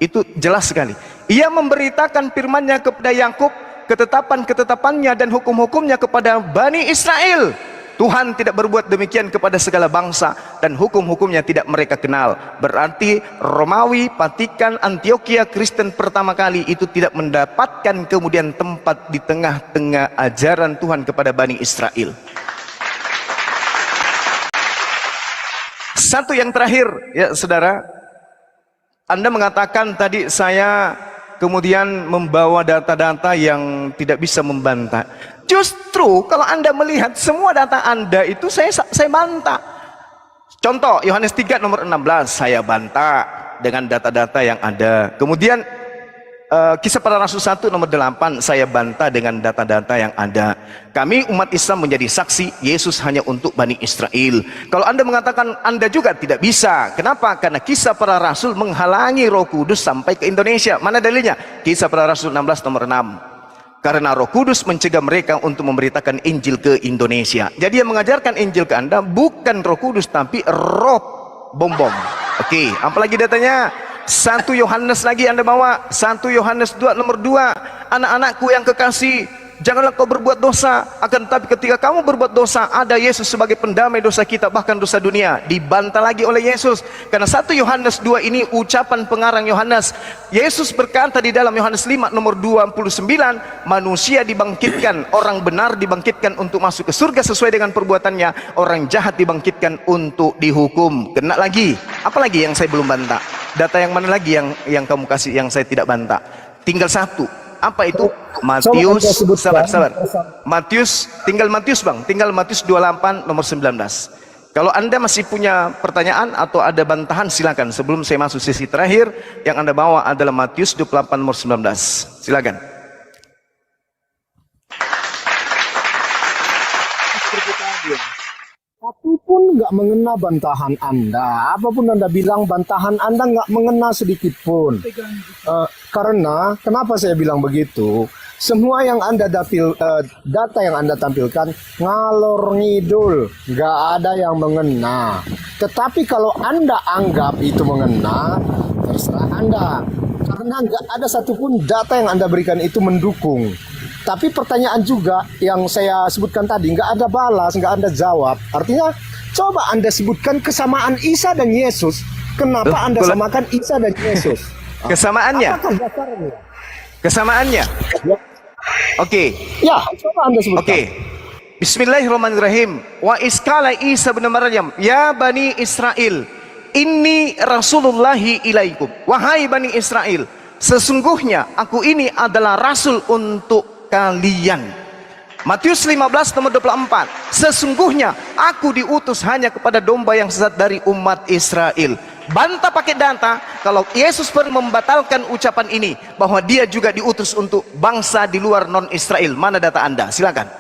Speaker 1: Itu jelas sekali. Ia memberitakan firman-Nya kepada Yakub, ketetapan-ketetapannya dan hukum-hukumnya kepada Bani Israel. Tuhan tidak berbuat demikian kepada segala bangsa dan hukum-hukumnya tidak mereka kenal. Berarti Romawi, Vatikan, Antioquia, Kristen pertama kali itu tidak mendapatkan kemudian tempat di tengah-tengah ajaran Tuhan kepada Bani Israel. Satu yang terakhir ya saudara, Anda mengatakan tadi saya kemudian membawa data-data yang tidak bisa membantah. Justru kalau Anda melihat semua data Anda itu saya bantah. Contoh Yohanes 3 nomor 16 saya bantah dengan data-data yang ada. Kemudian Kisah Para Rasul 1 nomor 8 saya bantah dengan data-data yang ada. Kami umat Islam menjadi saksi Yesus hanya untuk Bani Israel. Kalau Anda mengatakan Anda juga tidak bisa. Kenapa? Karena Kisah Para Rasul menghalangi Roh Kudus sampai ke Indonesia. Mana dalilnya? Kisah Para Rasul 16 nomor 6. Karena Roh Kudus mencegah mereka untuk memberitakan Injil ke Indonesia. Jadi yang mengajarkan Injil ke Anda bukan Roh Kudus tapi roh bom. Oke, apalagi datanya? 1 Yohanes lagi Anda bawa, 1 Yohanes 2 nomor 2. Anak-anakku yang kekasih, janganlah kau berbuat dosa, akan tetapi ketika kamu berbuat dosa, ada Yesus sebagai pendamai dosa kita, bahkan dosa dunia. Dibantah lagi oleh Yesus, karena 1 Yohanes 2 ini ucapan pengarang Yohanes. Yesus berkata di dalam Yohanes 5 nomor 29, manusia dibangkitkan, orang benar dibangkitkan untuk masuk ke surga sesuai dengan perbuatannya, orang jahat dibangkitkan untuk dihukum. Kena lagi, apalagi yang saya belum bantah? Data yang mana lagi yang kamu kasih yang saya tidak bantah? Tinggal satu. Apa itu? Matius, sabar. Matius, tinggal Matius bang, tinggal Matius 28 nomor 19. Kalau Anda masih punya pertanyaan atau ada bantahan silakan. Sebelum saya masuk sesi terakhir, yang Anda bawa adalah Matius 28 nomor 19. Silakan.
Speaker 3: Apapun nggak mengena bantahan Anda, apapun Anda bilang bantahan Anda nggak mengena sedikit pun. Karena kenapa saya bilang begitu? Semua yang Anda data yang Anda tampilkan ngalor ngidul, nggak ada yang mengena. Tetapi kalau Anda anggap itu mengena, terserah Anda. Karena nggak ada satupun data yang Anda berikan itu mendukung. Tapi pertanyaan juga yang saya sebutkan tadi nggak ada balas, nggak Anda jawab. Artinya coba Anda sebutkan kesamaan Isa dan Yesus. Kenapa Anda samakan Isa dan Yesus?
Speaker 1: Kesamaannya?
Speaker 3: Apakah dasarnya?
Speaker 1: Kesamaannya?
Speaker 3: Ya.
Speaker 1: Oke.
Speaker 3: Ya, coba Anda sebutkan.
Speaker 1: Oke. Bismillahirrahmanirrahim. Wa iskala Isa bin Maryam, ya Bani Israel, inni Rasulullahi ilaikum. Wahai Bani Israel, sesungguhnya aku ini adalah rasul untuk kalian. Matius 15 nomor 24. Sesungguhnya aku diutus hanya kepada domba yang sesat dari umat Israel. Bantah pakai data kalau Yesus pernah membatalkan ucapan ini bahwa dia juga diutus untuk bangsa di luar non Israel. Mana data Anda? Silakan.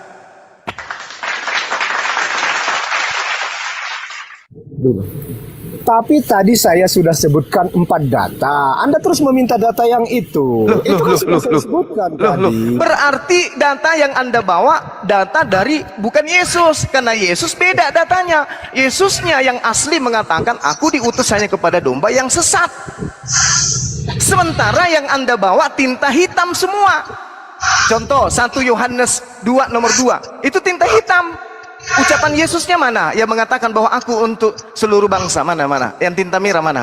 Speaker 3: Tapi tadi saya sudah sebutkan 4 data. Anda terus meminta data yang itu. Itu kan sudah saya sebutkan tadi.
Speaker 1: Berarti data yang Anda bawa data dari bukan Yesus, karena Yesus beda datanya. Yesusnya yang asli mengatakan aku diutus hanya kepada domba yang sesat. Sementara yang Anda bawa tinta hitam semua. Contoh 1 Yohanes 2 nomor 2. Itu tinta hitam. Ucapan Yesusnya mana? Yang mengatakan bahwa aku untuk seluruh bangsa. Mana? Yang tinta merah mana?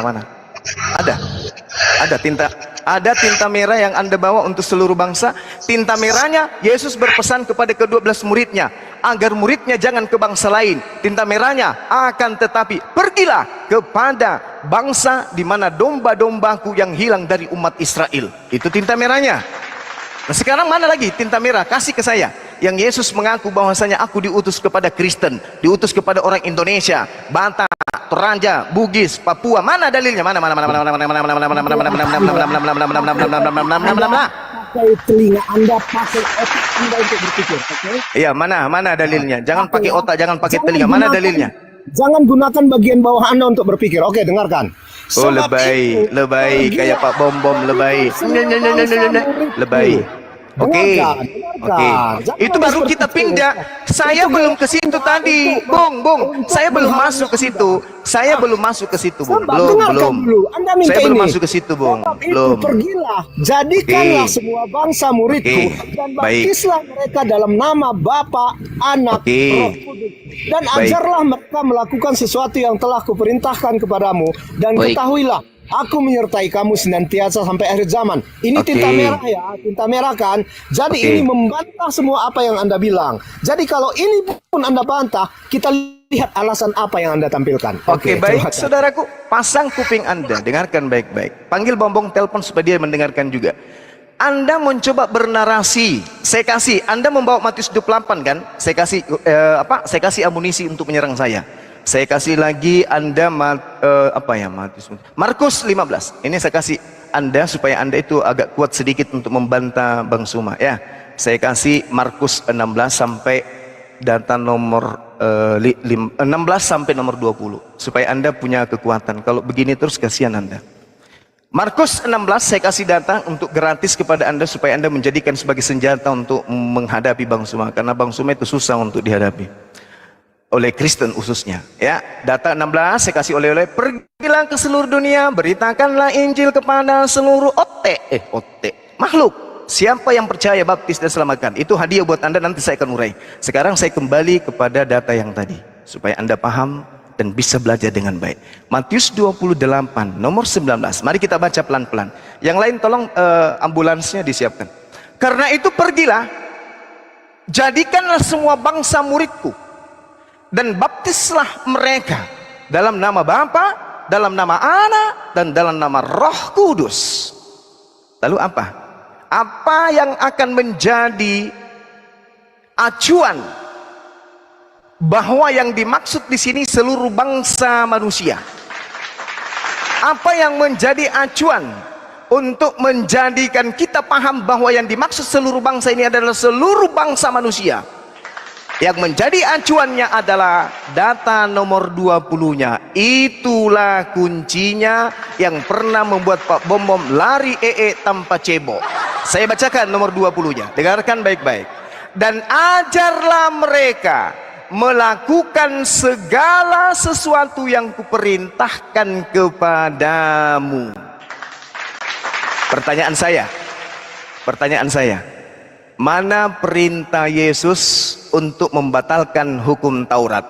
Speaker 1: Ada tinta merah yang Anda bawa untuk seluruh bangsa. Tinta merahnya Yesus berpesan kepada ke-12 muridnya agar muridnya jangan ke bangsa lain. Tinta merahnya akan tetapi pergilah kepada bangsa di mana domba-dombaku yang hilang dari umat Israel. Itu tinta merahnya. Nah sekarang mana lagi tinta merah? Kasih ke saya. Yang Yesus mengaku bahwasanya aku diutus kepada Kristen, diutus kepada orang Indonesia, Batak, Toraja, Bugis, Papua. Mana dalilnya? Mana?
Speaker 3: Pakai telinga Anda, pakai otak Anda untuk berpikir, oke?
Speaker 1: Iya, mana dalilnya? Jangan pakai otak, jangan pakai telinga. Mana dalilnya?
Speaker 3: Jangan gunakan bagian bawah Anda untuk berpikir. Oke, dengarkan.
Speaker 1: Oh, lebay kayak Pak Bom lebay. Lebay. Oke. Itu baru kita pindah. Saya belum ke situ tadi, Bung. Saya belum masuk ke situ. Bung. Belum. Saya belum masuk ke situ, Bung. Belum.
Speaker 3: Pergilah, jadikanlah semua bangsa muridku dan baptislah mereka dalam nama Bapa, Anak, Roh Kudus. Dan ajarlah mereka melakukan sesuatu yang telah kuperintahkan kepadamu, dan ketahuilah aku menyertai kamu senantiasa sampai akhir zaman. Ini tinta merah ya, tinta merah kan. Jadi ini membantah semua apa yang Anda bilang. Jadi kalau ini pun Anda bantah, kita lihat alasan apa yang Anda tampilkan.
Speaker 1: Oke, baik saudaraku, pasang kuping Anda, dengarkan baik-baik. Panggil Bombong telepon supaya dia mendengarkan juga. Anda mencoba bernarasi. Saya kasih, Anda membawa Matius 28 kan? Saya kasih amunisi untuk menyerang saya. Saya kasih lagi Anda Markus 15. Ini saya kasih Anda supaya Anda itu agak kuat sedikit untuk membantah Bang Suma ya. Saya kasih Markus 16 sampai data nomor 16 sampai nomor 20 supaya Anda punya kekuatan. Kalau begini terus kasihan Anda. Markus 16 saya kasih data untuk gratis kepada Anda supaya Anda menjadikan sebagai senjata untuk menghadapi Bang Suma, karena Bang Suma itu susah untuk dihadapi. oleh Kristen khususnya. Ya, data 16 saya kasih oleh-oleh. Pergilah ke seluruh dunia, beritakanlah Injil kepada seluruh makhluk. Siapa yang percaya, baptis dan selamatkan. Itu hadiah buat Anda, nanti saya akan urai. Sekarang saya kembali kepada data yang tadi supaya Anda paham dan bisa belajar dengan baik. Matius 28 nomor 19. Mari kita baca pelan-pelan. Yang lain tolong ambulansnya disiapkan. Karena itu pergilah, jadikanlah semua bangsa muridku, dan baptislah mereka dalam nama Bapa, dalam nama Anak, dan dalam nama Roh Kudus. Lalu apa? Apa yang akan menjadi acuan bahwa yang dimaksud di sini seluruh bangsa manusia? Apa yang menjadi acuan untuk menjadikan kita paham bahwa yang dimaksud seluruh bangsa ini adalah seluruh bangsa manusia? Yang menjadi acuannya adalah data nomor 20-nya. Itulah kuncinya yang pernah membuat Pak Bom Bom lari tanpa cebok. Saya bacakan nomor 20-nya. Dengarkan baik-baik. Dan ajarlah mereka melakukan segala sesuatu yang kuperintahkan kepadamu. Pertanyaan saya, mana perintah Yesus untuk membatalkan hukum Taurat?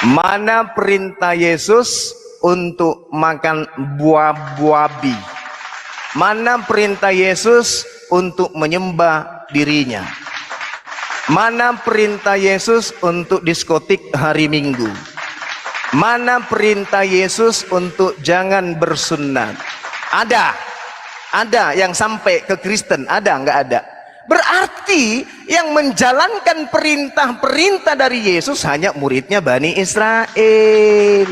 Speaker 1: Mana perintah Yesus untuk makan buah babi? Mana perintah Yesus untuk menyembah dirinya? Mana perintah Yesus untuk diskotik hari Minggu? Mana perintah Yesus untuk jangan bersunat? Ada yang sampai ke Kristen, ada nggak ada? Berarti yang menjalankan perintah-perintah dari Yesus hanya muridnya Bani Israel.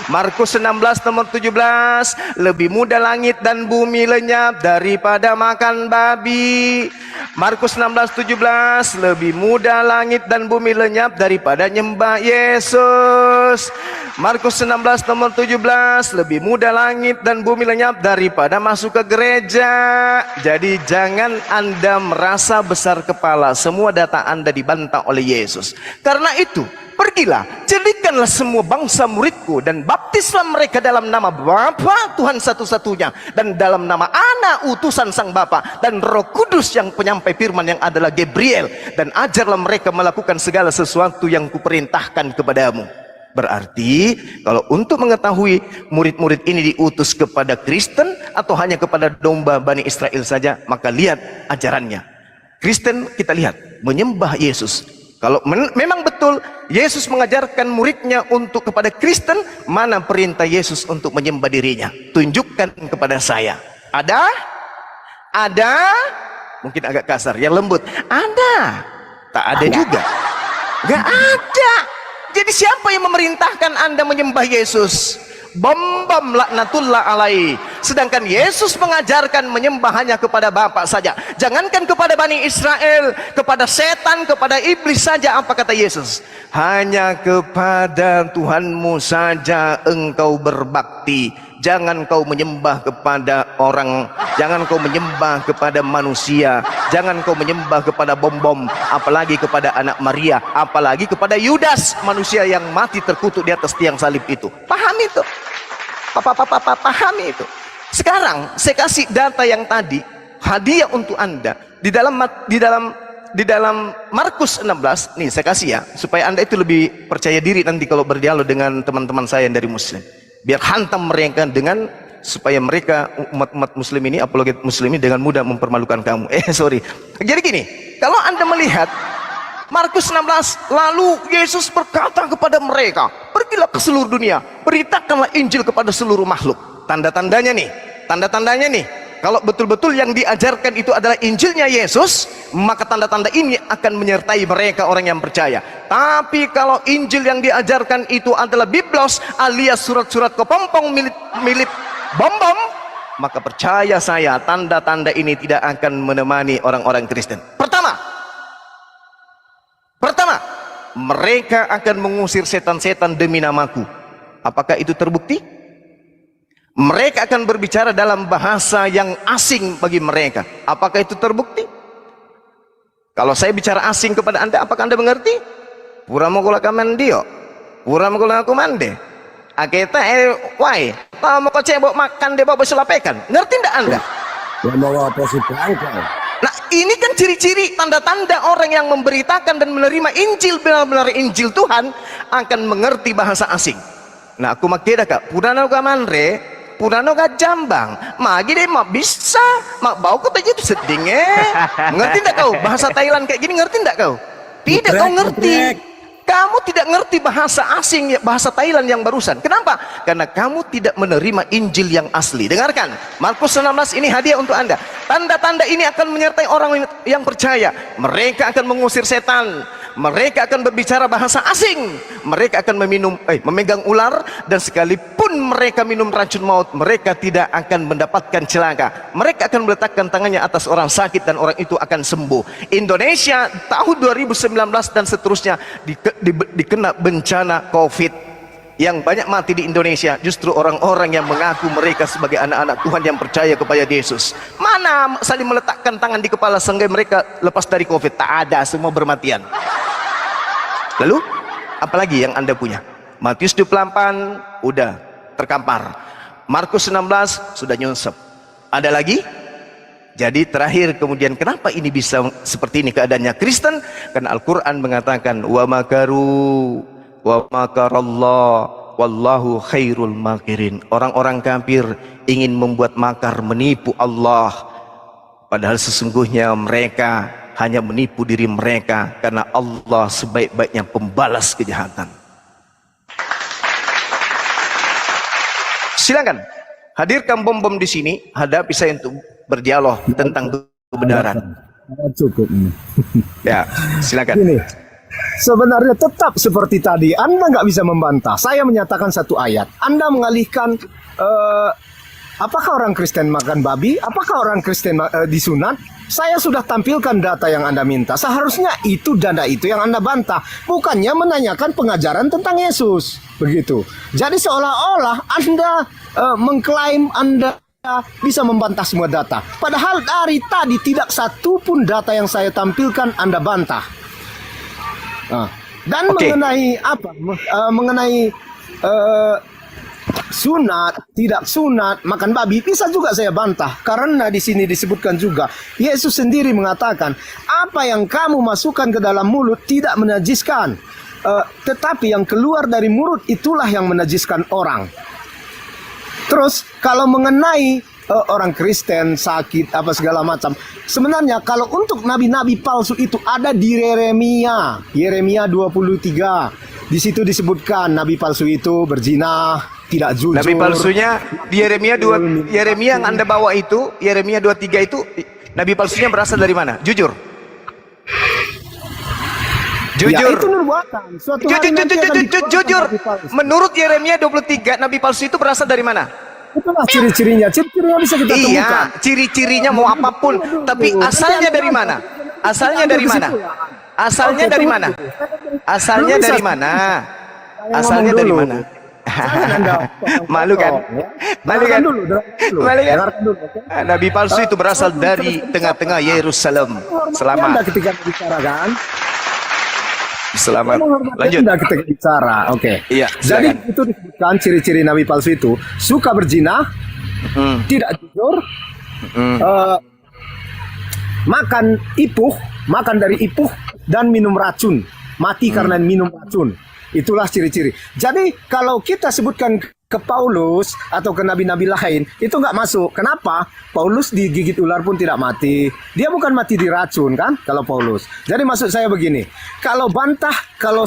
Speaker 1: Markus 16 nomor 17, lebih mudah langit dan bumi lenyap daripada makan babi. Markus 16:17, lebih mudah langit dan bumi lenyap daripada nyembah Yesus. Markus 16 nomor 17, lebih mudah langit dan bumi lenyap daripada masuk ke gereja. Jadi jangan Anda merasa besar kepala, semua data Anda dibantah oleh Yesus. Karena itu, pergilah, jadikanlah semua bangsa muridku, dan baptislah mereka dalam nama Bapa, Tuhan satu-satunya, dan dalam nama Anak, utusan Sang Bapa, dan Roh Kudus yang penyampai firman yang adalah Gabriel, dan ajarlah mereka melakukan segala sesuatu yang kuperintahkan kepadamu. Berarti kalau untuk mengetahui murid-murid ini diutus kepada Kristen atau hanya kepada domba Bani Israel saja, maka lihat ajarannya. Kristen kita lihat menyembah Yesus. Kalau memang betul Yesus mengajarkan muridnya untuk kepada Kristen, mana perintah Yesus untuk menyembah dirinya? Tunjukkan kepada saya. Ada? Mungkin agak kasar, yang lembut. Ada? Tak ada juga. Gak ada. Jadi siapa yang memerintahkan Anda menyembah Yesus? Bom laknatullah alaihi. Sedangkan Yesus mengajarkan menyembah hanya kepada Bapa saja. Jangankan kepada Bani Israel, kepada setan, kepada iblis saja. Apa kata Yesus? Hanya kepada Tuhanmu saja engkau berbakti. Jangan kau menyembah kepada orang, jangan kau menyembah kepada manusia, jangan kau menyembah kepada bom-bom, apalagi kepada anak Maria, apalagi kepada Yudas, manusia yang mati terkutuk di atas tiang salib itu. Paham itu? Pahami itu. Sekarang saya kasih data yang tadi, hadiah untuk Anda di dalam Markus 16. Nih saya kasih ya, supaya Anda itu lebih percaya diri nanti kalau berdialog dengan teman-teman saya yang dari Muslim. Biar hantam mereka dengan, supaya mereka umat-umat Muslim ini, apologet Muslim ini dengan mudah mempermalukan kamu. Jadi gini, kalau Anda melihat Markus 16, lalu Yesus berkata kepada mereka, pergilah ke seluruh dunia, beritakanlah Injil kepada seluruh makhluk. Tanda-tandanya nih, kalau betul-betul yang diajarkan itu adalah Injilnya Yesus, maka tanda-tanda ini akan menyertai mereka orang yang percaya. Tapi kalau Injil yang diajarkan itu adalah Biblos alias surat-surat kepompong milik bom-bom, maka percaya saya, tanda-tanda ini tidak akan menemani orang-orang Kristen. Pertama, mereka akan mengusir setan-setan demi namaku. Apakah itu terbukti? Mereka akan berbicara dalam bahasa yang asing bagi mereka. Apakah itu terbukti? Kalau saya bicara asing kepada Anda, apakah Anda mengerti? Pura mokola kamandio, pura mokola kumande. Aketa wai, mau kau cebok makan deh bawa selapekan. Ngerti ndak Anda?
Speaker 5: Ya mau apa sih pelangkang?
Speaker 1: Nah, ini kan ciri-ciri tanda-tanda orang yang memberitakan dan menerima Injil, benar-benar Injil Tuhan, akan mengerti bahasa asing. Nah, aku makeda kak, purana kamanre, purana ka jambang, magi deh mak bisa, mak bau kau tadi itu seding ngerti ndak kau bahasa Thailand kayak gini, ngerti ndak kau? Tidak, kau ngerti. Kamu tidak ngerti bahasa asing, bahasa Thailand yang barusan. Kenapa? Karena kamu tidak menerima Injil yang asli. Dengarkan, Markus 16 ini hadiah untuk Anda. Tanda-tanda ini akan menyertai orang yang percaya. Mereka akan mengusir setan. Mereka akan berbicara bahasa asing. Mereka akan memegang ular, dan sekalipun mereka minum racun maut, mereka tidak akan mendapatkan celaka. Mereka akan meletakkan tangannya atas orang sakit dan orang itu akan sembuh. Indonesia tahun 2019 dan seterusnya dikena bencana COVID. Yang banyak mati di Indonesia justru orang-orang yang mengaku mereka sebagai anak-anak Tuhan yang percaya kepada Yesus. Mana saling meletakkan tangan di kepala sehingga mereka lepas dari COVID? Tak ada, semua bermatian. Lalu apalagi yang Anda punya? Matius 28 udah terkampar, Markus 16 sudah nyunsep. Ada lagi? Jadi terakhir kemudian, kenapa ini bisa seperti ini keadaannya Kristen? Karena Al-Quran mengatakan wa makaru wa makarallah wallahu khairul makirin. Orang-orang kafir ingin membuat makar, menipu Allah, padahal sesungguhnya mereka hanya menipu diri mereka, karena Allah sebaik-baiknya pembalas kejahatan. Silakan hadirkan bom-bom di sini, hadapi saya untuk berdialog tentang kebenaran.
Speaker 3: Cukup ini.
Speaker 1: Ya, silakan.
Speaker 3: Gini, sebenarnya tetap seperti tadi, Anda nggak bisa membantah. Saya menyatakan satu ayat, Anda mengalihkan apakah orang Kristen makan babi? Apakah orang Kristen disunat? Saya sudah tampilkan data yang Anda minta. Seharusnya itu data itu yang Anda bantah, bukannya menanyakan pengajaran tentang Yesus. Begitu. Jadi seolah-olah Anda mengklaim Anda bisa membantah semua data. Padahal dari tadi tidak satu pun data yang saya tampilkan Anda bantah. Dan mengenai apa? Mengenai sunat, tidak sunat, makan babi, bisa juga saya bantah. Karena di sini disebutkan juga, Yesus sendiri mengatakan, apa yang kamu masukkan ke dalam mulut tidak menajiskan, tetapi yang keluar dari mulut itulah yang menajiskan orang. Terus kalau mengenai orang Kristen sakit apa segala macam, sebenarnya kalau untuk nabi-nabi palsu itu ada di Yeremia 23. Di situ disebutkan nabi palsu itu berzina, tidak jujur.
Speaker 1: Nabi palsunya di Yeremia yang Anda bawa itu, Yeremia 23 itu, nabi palsunya berasal dari mana? Jujur. Jujur.
Speaker 3: Ya, itu nubuatan.
Speaker 1: Jujur. Menurut Yeremia 23, nabi palsu itu berasal dari mana?
Speaker 3: Itulah ciri-cirinya. Ciri-cirinya bisa kita temukan.
Speaker 1: Iya, ciri-cirinya mau apapun. Tapi asalnya dari mana? Asalnya dari mana? Asalnya dari mana? Asalnya dari mana? Asalnya dari mana? Malu kan? Malu kan? Malu kan? Nabi palsu itu berasal dari tengah-tengah Yerusalem. Selamat.
Speaker 3: Ketika bicara kan?
Speaker 1: Selamat. Lanjut.
Speaker 3: Kita bicara. Oke.
Speaker 1: Iya.
Speaker 3: Jadi itu disebutkan ciri-ciri nabi palsu itu suka berzina, tidak jujur, makan dari ipuh dan minum racun, mati karena minum racun. Itulah ciri-ciri. Jadi kalau kita sebutkan ke Paulus atau ke nabi-nabi lain, itu nggak masuk. Kenapa? Paulus digigit ular pun tidak mati. Dia bukan mati diracun kan, kalau Paulus. Jadi maksud saya begini, kalau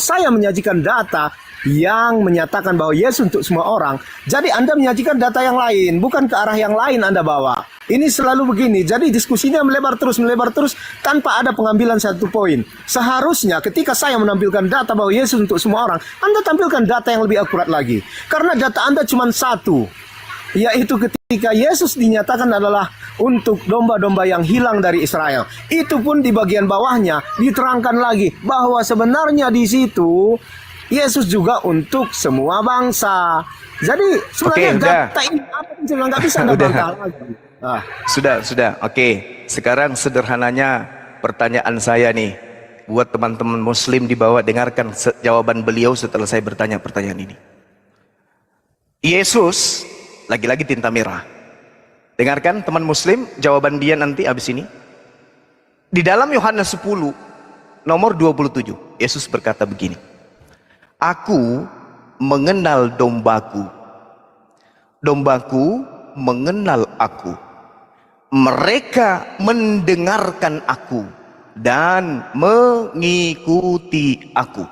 Speaker 3: saya menyajikan data yang menyatakan bahwa Yesus untuk semua orang, jadi Anda menyajikan data yang lain, bukan ke arah yang lain Anda bawa. Ini selalu begini, jadi diskusinya melebar terus tanpa ada pengambilan satu poin. Seharusnya ketika saya menampilkan data bahwa Yesus untuk semua orang, Anda tampilkan data yang lebih akurat lagi. Karena data Anda cuma satu, yaitu ketika Yesus dinyatakan adalah untuk domba-domba yang hilang dari Israel. Itu pun di bagian bawahnya diterangkan lagi bahwa sebenarnya di situ Yesus juga untuk semua bangsa. Jadi sebenarnya data ini apa yang nggak bisa Anda bantah lagi.
Speaker 1: Sudah. Oke. Sekarang sederhananya pertanyaan saya nih buat teman-teman muslim di bawah, dengarkan jawaban beliau setelah saya bertanya pertanyaan ini. Yesus, lagi-lagi tinta merah. Dengarkan teman muslim, jawaban dia nanti habis ini. Di dalam Yohanes 10 nomor 27, Yesus berkata begini, aku mengenal dombaku, dombaku mengenal aku, mereka mendengarkan aku dan mengikuti aku.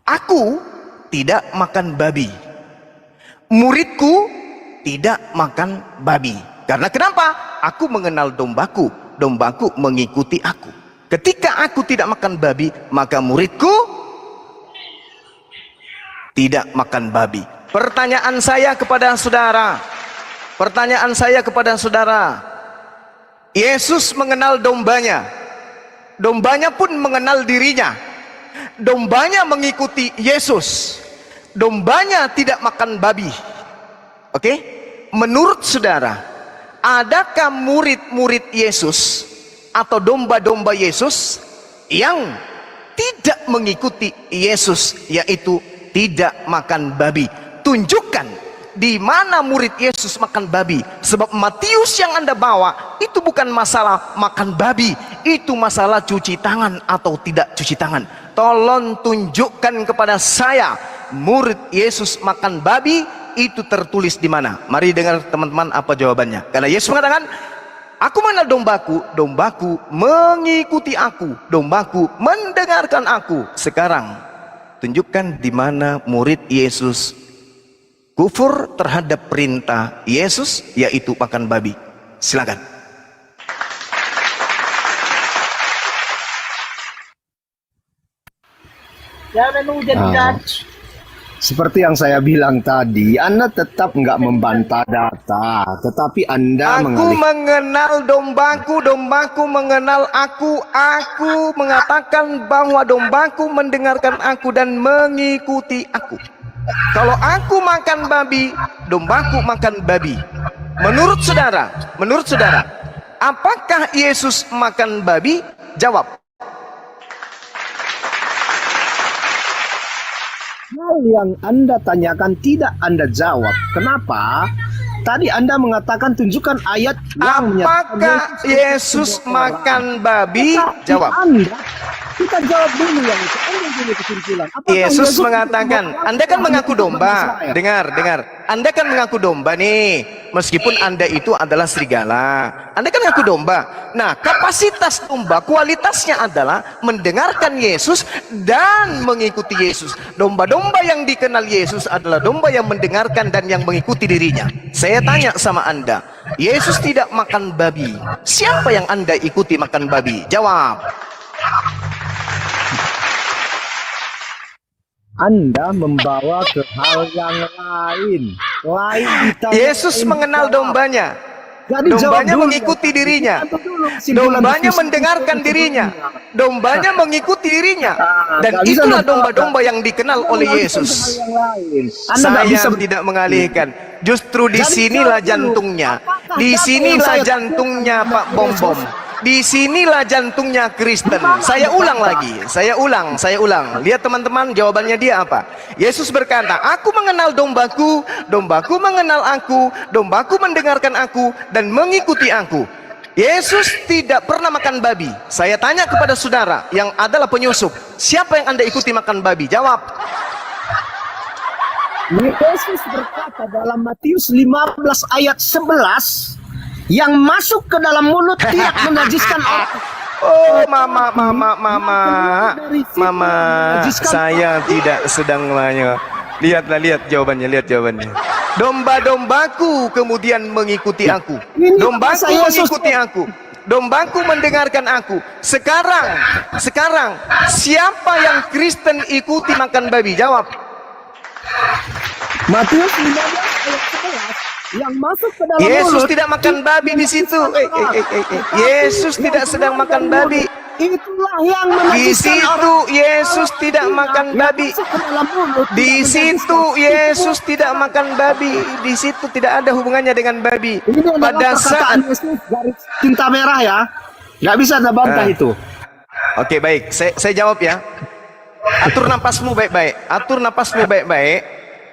Speaker 1: Aku tidak makan babi, muridku tidak makan babi. Karena kenapa? Aku mengenal dombaku, dombaku mengikuti aku. Ketika aku tidak makan babi, maka muridku tidak makan babi. Pertanyaan saya kepada saudara, pertanyaan saya kepada saudara, Yesus mengenal dombanya, dombanya pun mengenal dirinya, dombanya mengikuti Yesus, dombanya tidak makan babi. Oke? Menurut saudara, adakah murid-murid Yesus atau domba-domba Yesus yang tidak mengikuti Yesus, yaitu tidak makan babi? Tunjukkan di mana murid Yesus makan babi. Sebab Matius yang Anda bawa itu bukan masalah makan babi, itu masalah cuci tangan atau tidak cuci tangan. Tolong tunjukkan kepada saya murid Yesus makan babi itu tertulis di mana? Mari dengar teman-teman apa jawabannya. Karena Yesus mengatakan, aku mengenal dombaku, dombaku mengikuti aku, dombaku mendengarkan aku. Sekarang tunjukkan di mana murid Yesus kufur terhadap perintah Yesus, yaitu makan babi. Silakan.
Speaker 3: Seperti yang saya bilang tadi, Anda tetap nggak membantah data, tetapi Anda
Speaker 1: Aku mengenal dombaku, dombaku mengenal aku. Aku mengatakan bahwa dombaku mendengarkan aku dan mengikuti aku. Kalau aku makan babi, dombaku makan babi. Menurut saudara, apakah Yesus makan babi? Jawab.
Speaker 3: hal yang Anda tanyakan tidak Anda jawab. Kenapa? Tadi Anda mengatakan tunjukkan ayat yang
Speaker 1: apakah Yesus makan babi? Jawab.
Speaker 3: Kita jawab dulu yang itu. Anda dulu kesimpulan.
Speaker 1: Yesus mengatakan, Anda kan mengaku domba. Dengar. Anda kan mengaku domba nih. Meskipun Anda itu adalah serigala. Anda kan mengaku domba. Nah, kapasitas domba, kualitasnya adalah mendengarkan Yesus dan mengikuti Yesus. Domba-domba yang dikenal Yesus adalah domba yang mendengarkan dan yang mengikuti dirinya. Saya tanya sama Anda, Yesus tidak makan babi. Siapa yang Anda ikuti makan babi? Jawab.
Speaker 3: Anda membawa ke hal yang lain.
Speaker 1: Yesus mengenal dombanya. Dombanya mengikuti dirinya. Dombanya mendengarkan dirinya. Dombanya mengikuti dirinya. Dan itulah domba-domba yang dikenal oleh Yesus. Saya tidak mengalihkan. Justru disinilah jantungnya. Disinilah jantungnya Pak Bom Bom. Disinilah jantungnya Kristen. Saya ulang lagi. Saya ulang. Lihat teman-teman, jawabannya dia apa? Yesus berkata, aku mengenal dombaku, dombaku mengenal aku, dombaku mendengarkan aku dan mengikuti aku. Yesus tidak pernah makan babi. Saya tanya kepada saudara yang adalah penyusup, siapa yang Anda ikuti makan babi? Jawab.
Speaker 3: Yesus berkata dalam Matius 15 ayat 11, yang masuk ke dalam mulut tidak menajiskan orang.
Speaker 1: Oh, mama, saya tidak sedang nanya. Lihat jawabannya, Domba-dombaku kemudian mengikuti aku. Dombaku mengikuti aku. Dombaku mendengarkan aku. Sekarang, siapa yang Kristen ikuti makan babi? Jawab.
Speaker 3: Matius 15 ayat 11. Yang masuk ke dalam
Speaker 1: Yesus
Speaker 3: mulut,
Speaker 1: tidak makan babi di situ. Yesus tidak sedang makan babi.
Speaker 3: Itulah yang
Speaker 1: di situ Yesus tidak makan babi. Di situ Yesus tidak makan babi. Di situ tidak ada hubungannya dengan babi.
Speaker 3: Pada saat Yesus garis tinta merah ya. Nggak bisa Anda bantah itu.
Speaker 1: Oke, baik. Saya jawab ya. Atur napasmu baik-baik. Atur napasmu baik-baik.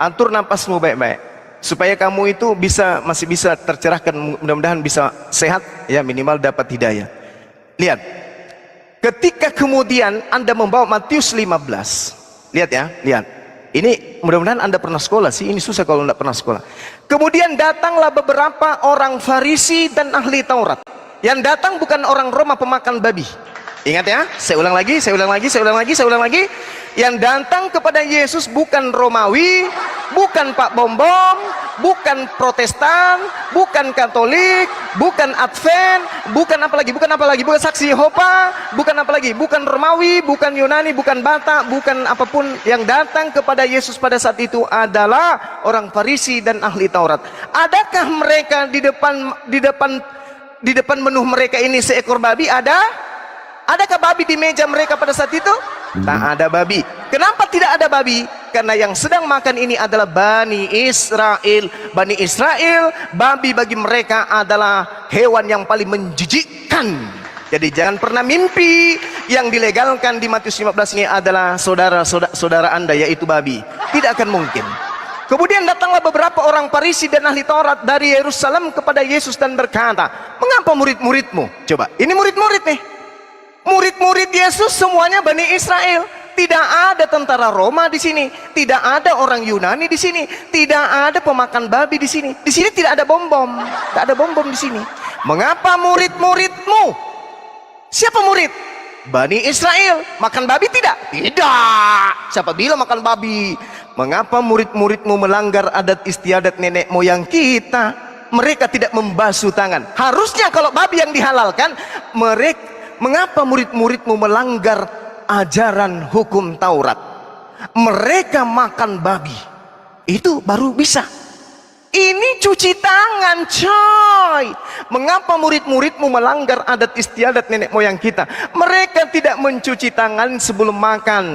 Speaker 1: Atur napasmu baik-baik. Supaya kamu itu masih bisa tercerahkan, mudah-mudahan bisa sehat ya, minimal dapat hidayah. Lihat. Ketika kemudian Anda membawa Matius 15. Lihat ya, lihat. Ini mudah-mudahan Anda pernah sekolah sih, ini susah kalau tidak pernah sekolah. Kemudian datanglah beberapa orang Farisi dan ahli Taurat. Yang datang bukan orang Roma pemakan babi. Ingat ya, saya ulang lagi. Yang datang kepada Yesus bukan Romawi, bukan Pak Bom Bom, bukan Protestan, bukan Katolik, bukan Advent, bukan Saksi Yehova, bukan Romawi, bukan Yunani, bukan Batak, bukan apapun. Yang datang kepada Yesus pada saat itu adalah orang Farisi dan ahli Taurat. Adakah mereka di depan menu mereka ini seekor babi? Adakah babi di meja mereka pada saat itu? Tak ada babi. Kenapa tidak ada babi? Karena yang sedang makan ini adalah Bani Israel. Bani Israel, babi bagi mereka adalah hewan yang paling menjijikkan. Jadi jangan pernah mimpi yang dilegalkan di Matius 15 ini adalah saudara Anda, yaitu babi. Tidak akan mungkin. Kemudian datanglah beberapa orang Farisi dan ahli Taurat dari Yerusalem kepada Yesus dan berkata, mengapa murid-muridmu? Coba, ini murid-murid nih. Murid-murid Yesus semuanya Bani Israel. Tidak ada tentara Roma di sini, tidak ada orang Yunani di sini, tidak ada pemakan babi di sini. Di sini tidak ada bom-bom, tidak ada bom-bom di sini. Mengapa murid-muridmu? Siapa murid? Bani Israel. Makan babi tidak? Tidak. Siapa bilang makan babi? Mengapa murid-muridmu melanggar adat istiadat nenek moyang kita? Mereka tidak membasuh tangan. Harusnya kalau babi yang dihalalkan, mengapa murid-muridmu melanggar ajaran hukum Taurat? Mereka makan babi. Itu baru bisa. Ini cuci tangan, coy. Mengapa murid-muridmu melanggar adat istiadat nenek moyang kita? Mereka tidak mencuci tangan sebelum makan.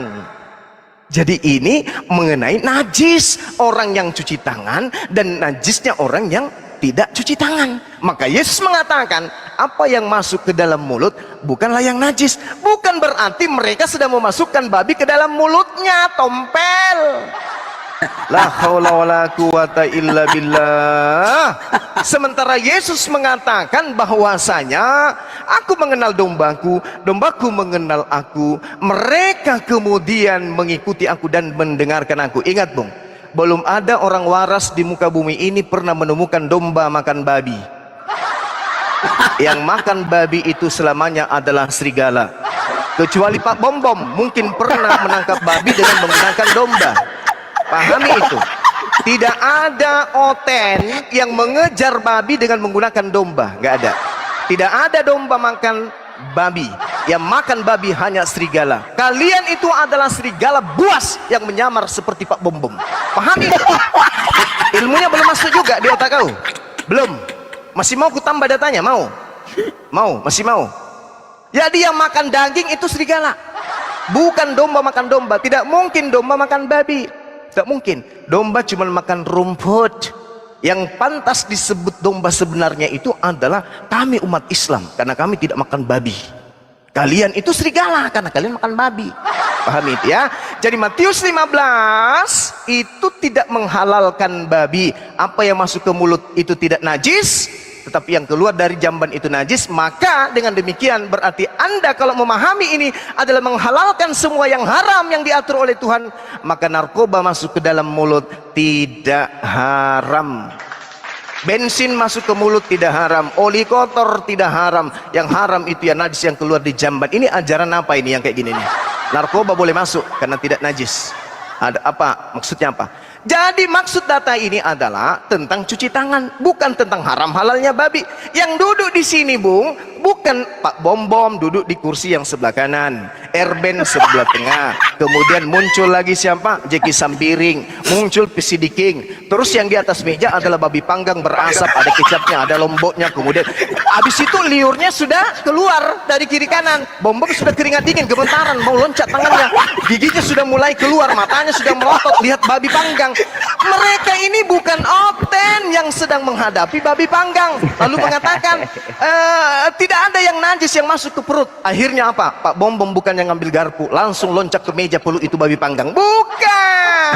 Speaker 1: Jadi ini mengenai najis orang yang cuci tangan dan najisnya orang yang tidak cuci tangan. Maka Yesus mengatakan, apa yang masuk ke dalam mulut bukanlah yang najis. Bukan berarti mereka sedang memasukkan babi ke dalam mulutnya, tompel. La haula wala quwata illa billah. Sementara Yesus mengatakan bahwasanya aku mengenal dombaku, dombaku mengenal aku. Mereka kemudian mengikuti aku dan mendengarkan aku. Ingat Bung, belum ada orang waras di muka bumi ini pernah menemukan domba makan babi. Yang makan babi itu selamanya adalah serigala. Kecuali Pak Bom Bom mungkin pernah menangkap babi dengan menggunakan domba. Pahami itu. Tidak ada oten yang mengejar babi dengan menggunakan domba. Nggak ada. Tidak ada domba makan babi. Yang makan babi hanya serigala. Kalian itu adalah serigala buas yang menyamar seperti Pak Bom Bom. Pahami itu. Ilmunya belum masuk juga di otak kau. Belum. Masih mau ku tambah datanya? Mau? Mau? Masih mau? Jadi yang makan daging itu serigala. Bukan domba makan domba. Tidak mungkin domba makan babi. Tidak mungkin. Domba cuma makan rumput. Yang pantas disebut domba sebenarnya itu adalah kami umat Islam, karena kami tidak makan babi. Kalian itu serigala karena kalian makan babi. Pahami itu ya. Jadi Matius 15 itu tidak menghalalkan babi. Apa yang masuk ke mulut itu tidak najis, tetapi yang keluar dari jamban itu najis. Maka dengan demikian berarti Anda kalau memahami ini adalah menghalalkan semua yang haram yang diatur oleh Tuhan. Maka narkoba masuk ke dalam mulut tidak haram. Bensin masuk ke mulut tidak haram. Oli kotor tidak haram. Yang haram itu ya najis yang keluar di jamban. Ini ajaran apa ini yang kayak gini nih? Narkoba boleh masuk karena tidak najis. Ada apa? Maksudnya apa? Jadi maksud data ini adalah tentang cuci tangan, bukan tentang haram halalnya babi. Yang duduk di sini Bung, bukan Pak Bom Bom duduk di kursi yang sebelah kanan, Erben sebelah tengah, kemudian muncul lagi siapa? Jeki Sambiring, muncul PCD King. Terus yang di atas meja adalah babi panggang berasap, ada kecapnya, ada lomboknya. Kemudian habis itu liurnya sudah keluar dari kiri kanan. Bom Bom sudah keringat dingin, gemetaran mau loncat tangannya, giginya sudah mulai keluar, matanya sudah melotot lihat babi panggang. Mereka ini bukan oten yang sedang menghadapi babi panggang lalu mengatakan tidak Tidak ada yang najis yang masuk ke perut. Akhirnya apa? Pak Bom bukan yang ngambil garpu, langsung loncat ke meja peluk itu babi panggang. Bukan.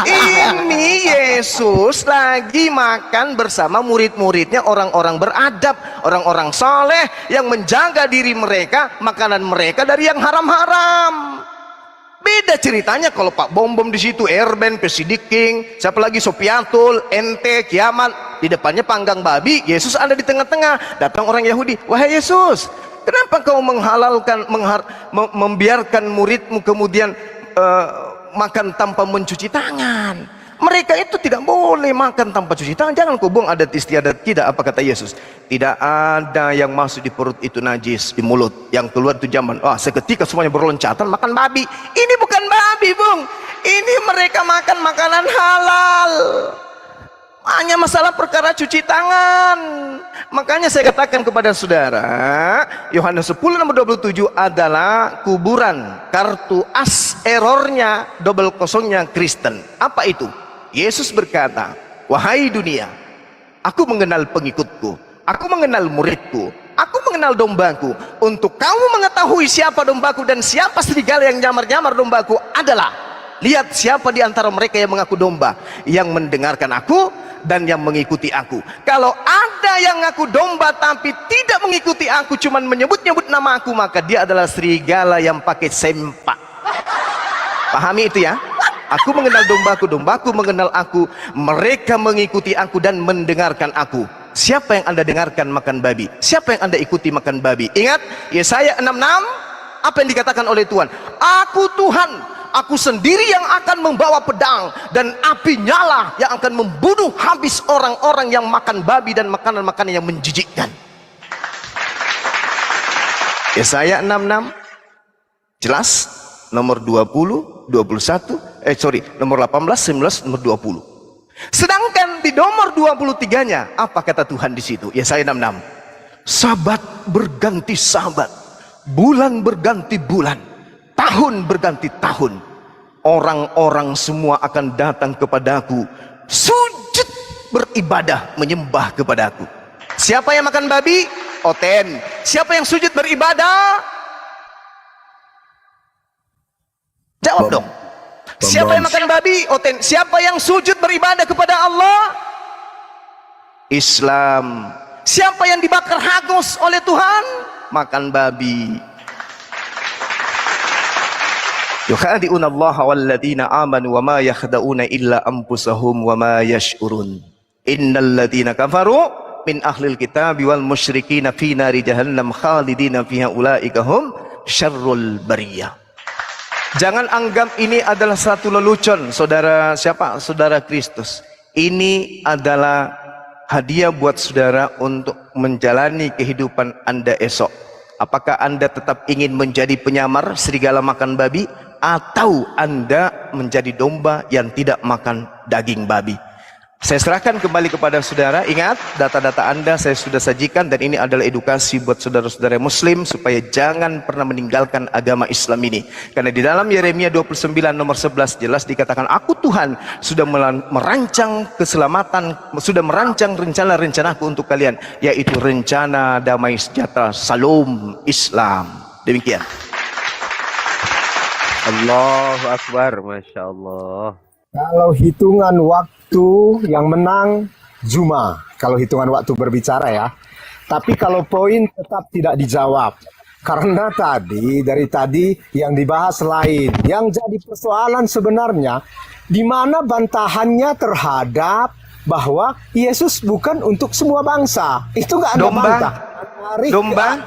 Speaker 1: Ini Yesus lagi makan bersama murid-muridnya, orang-orang beradab, orang-orang soleh yang menjaga diri mereka, makanan mereka dari yang haram-haram. Beda ceritanya kalau Pak Bom di situ, Erben, Pesidiking, siapa lagi, Sopiatul, Ente, Kiamat, di depannya panggang babi, Yesus ada di tengah-tengah. Datang orang Yahudi, wahai Yesus, kenapa kau menghalalkan, membiarkan muridmu kemudian makan tanpa mencuci tangan? Mereka itu tidak boleh makan tanpa cuci tangan. Jangan kau buang adat istiadat. Tidak, apa kata Yesus? Tidak ada yang masuk di perut itu najis, di mulut. Yang keluar itu zaman, seketika semuanya berloncatan makan babi. Ini bukan babi, Bung. Ini mereka makan makanan halal. Hanya masalah perkara cuci tangan. Makanya saya katakan kepada saudara, Yohanes 10 nomor 27 adalah kuburan, kartu as errornya, double kosongnya Kristen. Apa itu? Yesus berkata, wahai dunia, aku mengenal pengikutku, aku mengenal muridku, aku mengenal dombaku. Untuk kamu mengetahui siapa dombaku dan siapa serigala yang nyamar-nyamar dombaku adalah, lihat siapa di antara mereka yang mengaku domba, yang mendengarkan aku dan yang mengikuti aku. Kalau ada yang ngaku domba tapi tidak mengikuti aku, cuman menyebut-nyebut nama aku, maka dia adalah serigala yang pakai sempak. Pahami itu ya? Aku mengenal dombaku, dombaku mengenal aku, mereka mengikuti aku dan mendengarkan aku. Siapa yang Anda dengarkan makan babi? Siapa yang Anda ikuti makan babi? Ingat Yesaya 66, apa yang dikatakan oleh Tuhan? Aku Tuhan, aku sendiri yang akan membawa pedang dan api nyala yang akan membunuh habis orang-orang yang makan babi dan makanan-makanan yang menjijikkan. Yesaya 66 jelas, nomor 20, 21, nomor 18, 19, nomor 20. Sedangkan di nomor 23-nya apa kata Tuhan di situ? Yesaya 66. Sabat berganti sabat, bulan berganti bulan, tahun berganti tahun. Orang-orang semua akan datang kepadaku, sujud beribadah menyembah kepadaku. Siapa yang makan babi? Oten. Siapa yang sujud beribadah? Jawab dong. Siapa yang makan babi? Oten. Siapa yang sujud beribadah kepada Allah? Islam. Siapa yang dibakar hangus oleh Tuhan? Makan babi. Yukhadi'una Allah walladzina amanu wa ma yakhda'una illa anfusahum wa ma yash'urun. Innal ladzina kafaru min ahlil kitabi wal musyrikina fi nari jahannam khalidina fiha ulaika hum syarrul bariyah. Jangan anggap ini adalah satu lelucon, saudara siapa? Saudara Kristus. Ini adalah hadiah buat saudara untuk menjalani kehidupan Anda esok. Apakah Anda tetap ingin menjadi penyamar serigala makan babi, atau Anda menjadi domba yang tidak makan daging babi? Saya serahkan kembali kepada saudara. Ingat, data-data Anda saya sudah sajikan, dan ini adalah edukasi buat saudara-saudara muslim supaya jangan pernah meninggalkan agama Islam ini. Karena di dalam Yeremia 29 nomor 11 jelas dikatakan, aku Tuhan sudah merancang keselamatan, sudah merancang rencana-rencanaku untuk kalian, yaitu rencana damai sejahtera, Salam Islam. Demikian.
Speaker 9: Allahu Akbar, Masya Allah.
Speaker 3: Kalau hitungan waktu yang menang Zuma, kalau hitungan waktu berbicara ya. Tapi kalau poin tetap tidak dijawab. Karena dari tadi yang dibahas lain. Yang jadi persoalan sebenarnya, di mana bantahannya terhadap bahwa Yesus bukan untuk semua bangsa. Itu nggak ada bantah.
Speaker 1: Domba.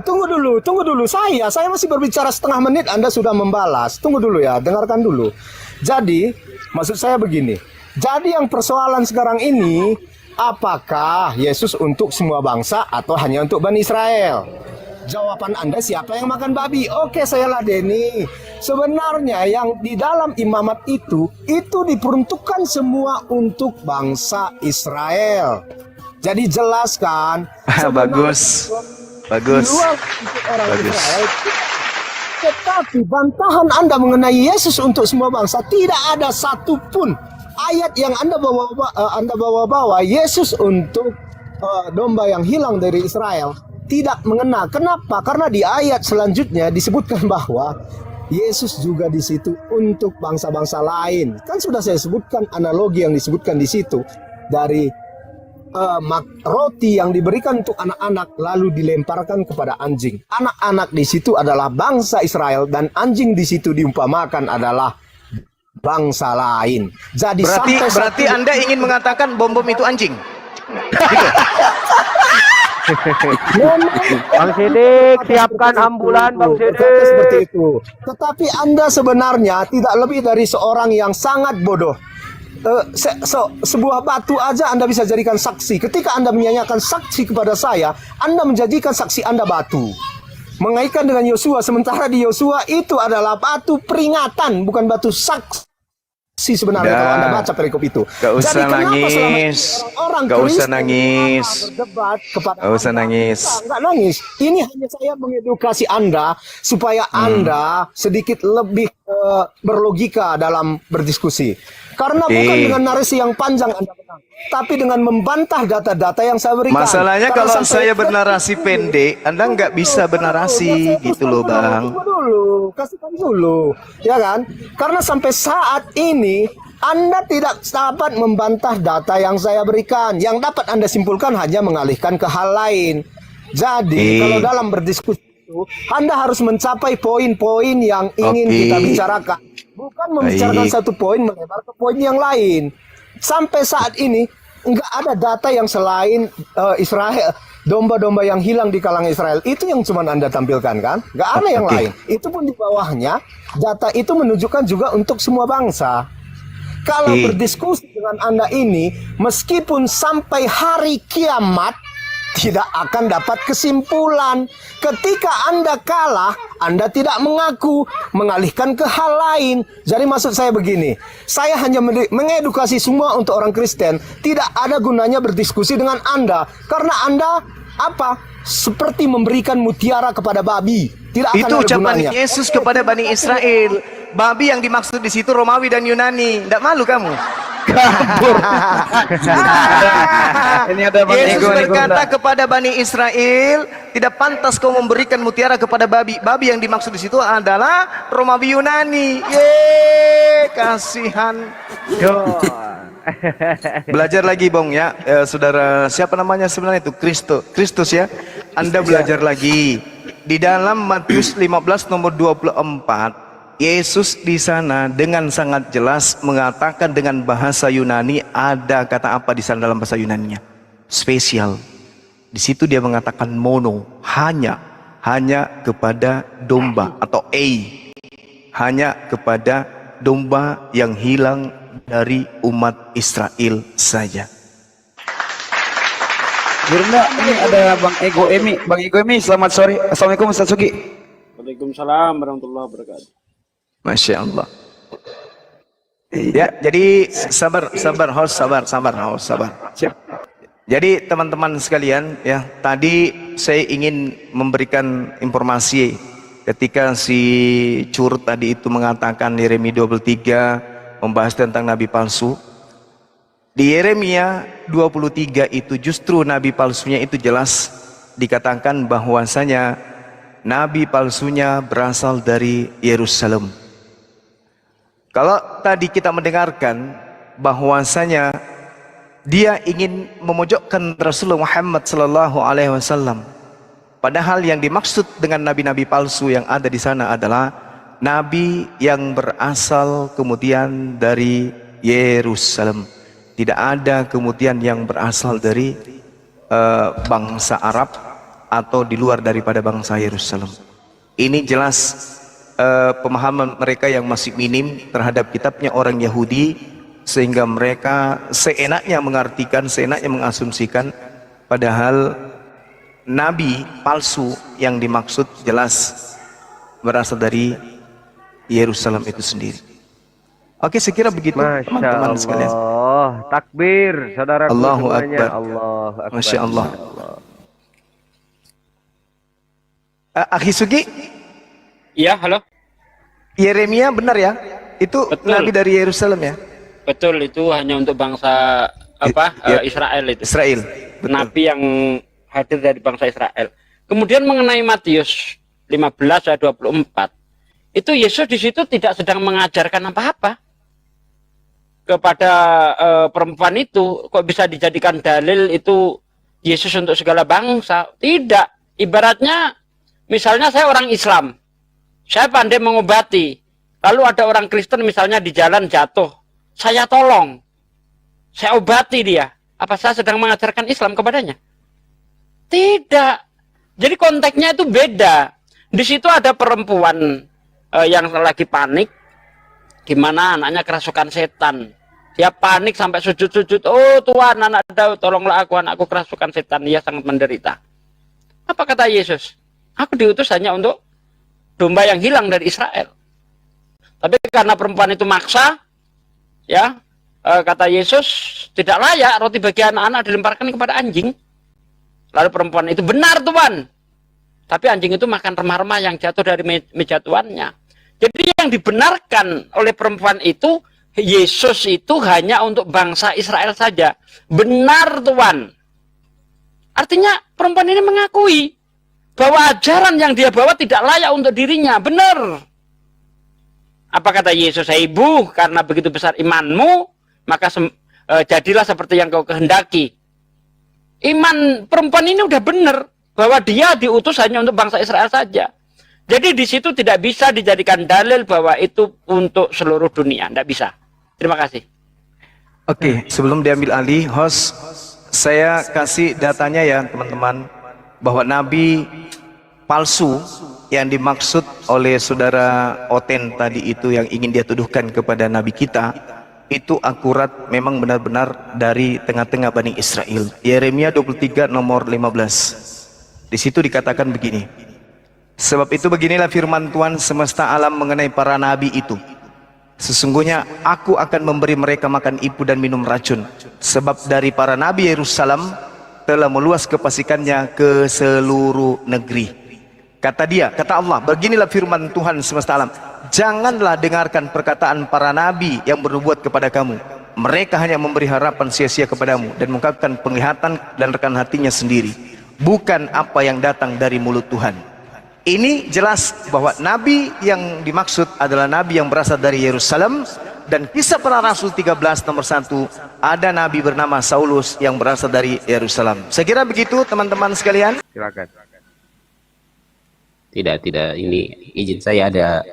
Speaker 3: Tunggu dulu. Saya masih berbicara setengah menit, Anda sudah membalas. Tunggu dulu ya, dengarkan dulu. Jadi, maksud saya begini. Jadi yang persoalan sekarang ini, apakah Yesus untuk semua bangsa atau hanya untuk Bani Israel? Jawaban Anda, siapa yang makan babi? Oke, saya ladeni. Sebenarnya yang di dalam imamat itu diperuntukkan semua untuk bangsa Israel. Jadi jelaskan.
Speaker 1: Bagus. Bagus. Bagus.
Speaker 3: Tetapi bantahan Anda mengenai Yesus untuk semua bangsa, tidak ada satupun ayat yang Anda bawa Yesus untuk domba yang hilang dari Israel. tidak mengena. Kenapa? Karena di ayat selanjutnya disebutkan bahwa Yesus juga di situ untuk bangsa-bangsa lain. Kan sudah saya sebutkan analogi yang disebutkan di situ dari roti yang diberikan untuk anak-anak lalu dilemparkan kepada anjing. Anak-anak di situ adalah bangsa Israel dan anjing di situ diumpamakan adalah bangsa lain. Jadi
Speaker 1: Berarti Anda ingin mengatakan bom-bom itu anjing? Gitu.
Speaker 9: Bang Sidik, siapkan ambulan Bang Sidik.
Speaker 3: Seperti itu. Tetapi Anda sebenarnya tidak lebih dari seorang yang sangat bodoh. Sebuah batu aja Anda bisa jadikan saksi. Ketika Anda menyanyikan saksi kepada saya, Anda menjadikan saksi Anda batu. Mengaitkan dengan Yosua, sementara di Yosua itu adalah batu peringatan, bukan batu saksi sebenarnya kalau Anda baca perikop itu.
Speaker 1: Gak usah nangis. Gak usah nangis. Gak usah nangis.
Speaker 3: Enggak nangis. Ini hanya saya mengedukasi Anda supaya Anda sedikit lebih berlogika dalam berdiskusi. Karena bukan dengan narasi yang panjang Anda menang, tapi dengan membantah data-data yang saya berikan.
Speaker 1: Masalahnya kalau saya bernarasi pendek, Anda nggak bisa bernarasi gitu loh, Bang.
Speaker 3: Kasihkan dulu, ya kan? Karena sampai saat ini Anda tidak dapat membantah data yang saya berikan. Yang dapat Anda simpulkan hanya mengalihkan ke hal lain. Jadi kalau dalam berdiskusi itu, Anda harus mencapai poin-poin yang ingin kita bicarakan. Bukan membicarakan satu poin melebar ke poin yang lain. Sampai saat ini nggak ada data yang selain Israel, domba-domba yang hilang di kalangan Israel. Itu yang cuma Anda tampilkan kan? Nggak ada yang lain. Itu pun di bawahnya data itu menunjukkan juga untuk semua bangsa. Kalau berdiskusi dengan Anda ini, meskipun sampai hari kiamat tidak akan dapat kesimpulan. Ketika Anda kalah, Anda tidak mengaku, mengalihkan ke hal lain. Jadi maksud saya begini, saya hanya mengedukasi semua untuk orang Kristen. Tidak ada gunanya berdiskusi dengan Anda, karena Anda seperti memberikan mutiara kepada babi. Tidak akan
Speaker 1: itu
Speaker 3: ada
Speaker 1: ucapan
Speaker 3: gunanya.
Speaker 1: Yesus kepada Bani Israel. Babi yang dimaksud di situ Romawi dan Yunani. Tidak malu kamu?
Speaker 7: Ini ada Bang
Speaker 1: Yesus
Speaker 7: Ego nih,
Speaker 1: berkata
Speaker 7: Gonda.
Speaker 1: kepada Bani Israel, tidak pantas kau memberikan mutiara kepada babi. Babi yang dimaksud di situ adalah Romawi Yunani. Kasihan. Belajar lagi, Bang ya, saudara. Siapa namanya sebenarnya itu? Kristus ya. Anda belajar lagi di dalam Matius 15 nomor 24. Yesus di sana dengan sangat jelas mengatakan dengan bahasa Yunani, ada kata apa di sana dalam bahasa Yunaninya? Spesial. Di situ dia mengatakan mono, hanya kepada domba atau hanya kepada domba yang hilang dari umat Israel saja.
Speaker 7: Girna, ini ada Bang Ego Emi. Bang Ego Emi, selamat sore. Assalamualaikum Ustaz Sugi.
Speaker 8: Waalaikumsalam warahmatullahi wabarakatuh.
Speaker 1: Masya Allah. Ya, jadi sabar, host, sabar. Jadi teman-teman sekalian, ya, tadi saya ingin memberikan informasi ketika si Curut tadi itu mengatakan Yeremia 23 membahas tentang nabi palsu. Di Yeremia 23 itu justru nabi palsunya itu jelas dikatakan bahwasanya nabi palsunya berasal dari Yerusalem. Kalau tadi kita mendengarkan bahwasanya dia ingin memojokkan Rasulullah Muhammad sallallahu alaihi wasallam, padahal yang dimaksud dengan nabi-nabi palsu yang ada di sana adalah nabi yang berasal kemudian dari Yerusalem. Tidak ada kemudian yang berasal dari bangsa Arab atau di luar daripada bangsa Yerusalem. Ini jelas pemahaman mereka yang masih minim terhadap kitabnya orang Yahudi, sehingga mereka seenaknya mengartikan, seenaknya mengasumsikan, padahal nabi palsu yang dimaksud jelas berasal dari Yerusalem itu sendiri. Oke, sekira begitu teman-teman sekalian.
Speaker 9: Takbir, saudara.
Speaker 1: Allahu Akbar.
Speaker 9: Allahu Akbar.
Speaker 1: Masya Allah. Akhi Sugi,
Speaker 8: Iya, halo.
Speaker 1: Yeremia benar ya? Itu
Speaker 8: Betul.
Speaker 1: nabi dari Yerusalem ya?
Speaker 8: Betul, itu hanya untuk bangsa
Speaker 1: Ya.
Speaker 8: Israel itu.
Speaker 1: Israel. Betul.
Speaker 8: Nabi yang hadir dari bangsa Israel. Kemudian mengenai Matius 15 ayat 24, itu Yesus di situ tidak sedang mengajarkan apa-apa kepada perempuan itu. Kok bisa dijadikan dalil itu Yesus untuk segala bangsa? Tidak. Ibaratnya misalnya saya orang Islam, saya pandai mengobati, lalu ada orang Kristen misalnya di jalan jatuh, saya tolong, saya obati dia. Apa saya sedang mengajarkan Islam kepadanya? Tidak. Jadi konteksnya itu beda. Di situ ada perempuan yang lagi panik, di mana anaknya kerasukan setan. Dia panik sampai sujud-sujud. Oh Tuhan, anak Daud, tolonglah aku, anakku kerasukan setan. Dia sangat menderita. Apa kata Yesus? Aku diutus hanya untuk domba yang hilang dari Israel. Tapi karena perempuan itu maksa, ya, kata Yesus, tidak layak roti bagi anak-anak dilemparkan kepada anjing. Lalu perempuan itu, benar Tuhan. Tapi anjing itu makan remah-remah yang jatuh dari meja tuannya. Jadi yang dibenarkan oleh perempuan itu, Yesus itu hanya untuk bangsa Israel saja. Benar Tuhan. Artinya perempuan ini mengakui bahwa ajaran yang dia bawa tidak layak untuk dirinya. Benar. Apa kata Yesus? Ibu, karena begitu besar imanmu, maka jadilah seperti yang kau kehendaki. Iman perempuan ini udah benar bahwa dia diutus hanya untuk bangsa Israel saja. Jadi di situ tidak bisa dijadikan dalil bahwa itu untuk seluruh dunia. Tidak bisa. Terima kasih.
Speaker 1: Oke, sebelum diambil alih, host, saya kasih datanya ya teman-teman, bahwa nabi palsu yang dimaksud oleh saudara Oten tadi itu yang ingin dia tuduhkan kepada nabi kita, itu akurat memang benar-benar dari tengah-tengah Bani Israel. Yeremia 23 nomor 15. Di situ dikatakan begini. Sebab itu beginilah firman Tuhan semesta alam mengenai para nabi itu. Sesungguhnya aku akan memberi mereka makan ibu dan minum racun, sebab dari para nabi Yerusalem telah meluas kefasikannya ke seluruh negeri. Kata dia, kata Allah, beginilah firman Tuhan semesta alam, janganlah dengarkan perkataan para nabi yang bernubuat kepada kamu. Mereka hanya memberi harapan sia-sia kepadamu dan mengungkapkan penglihatan dan rekan hatinya sendiri, bukan apa yang datang dari mulut Tuhan. Ini jelas bahwa nabi yang dimaksud adalah nabi yang berasal dari Yerusalem. Dan kisah para rasul 13 nomor 1, ada nabi bernama Saulus yang berasal dari Yerusalem. Saya kira begitu teman-teman sekalian.
Speaker 9: Silakan.
Speaker 10: Tidak, ini izin saya ada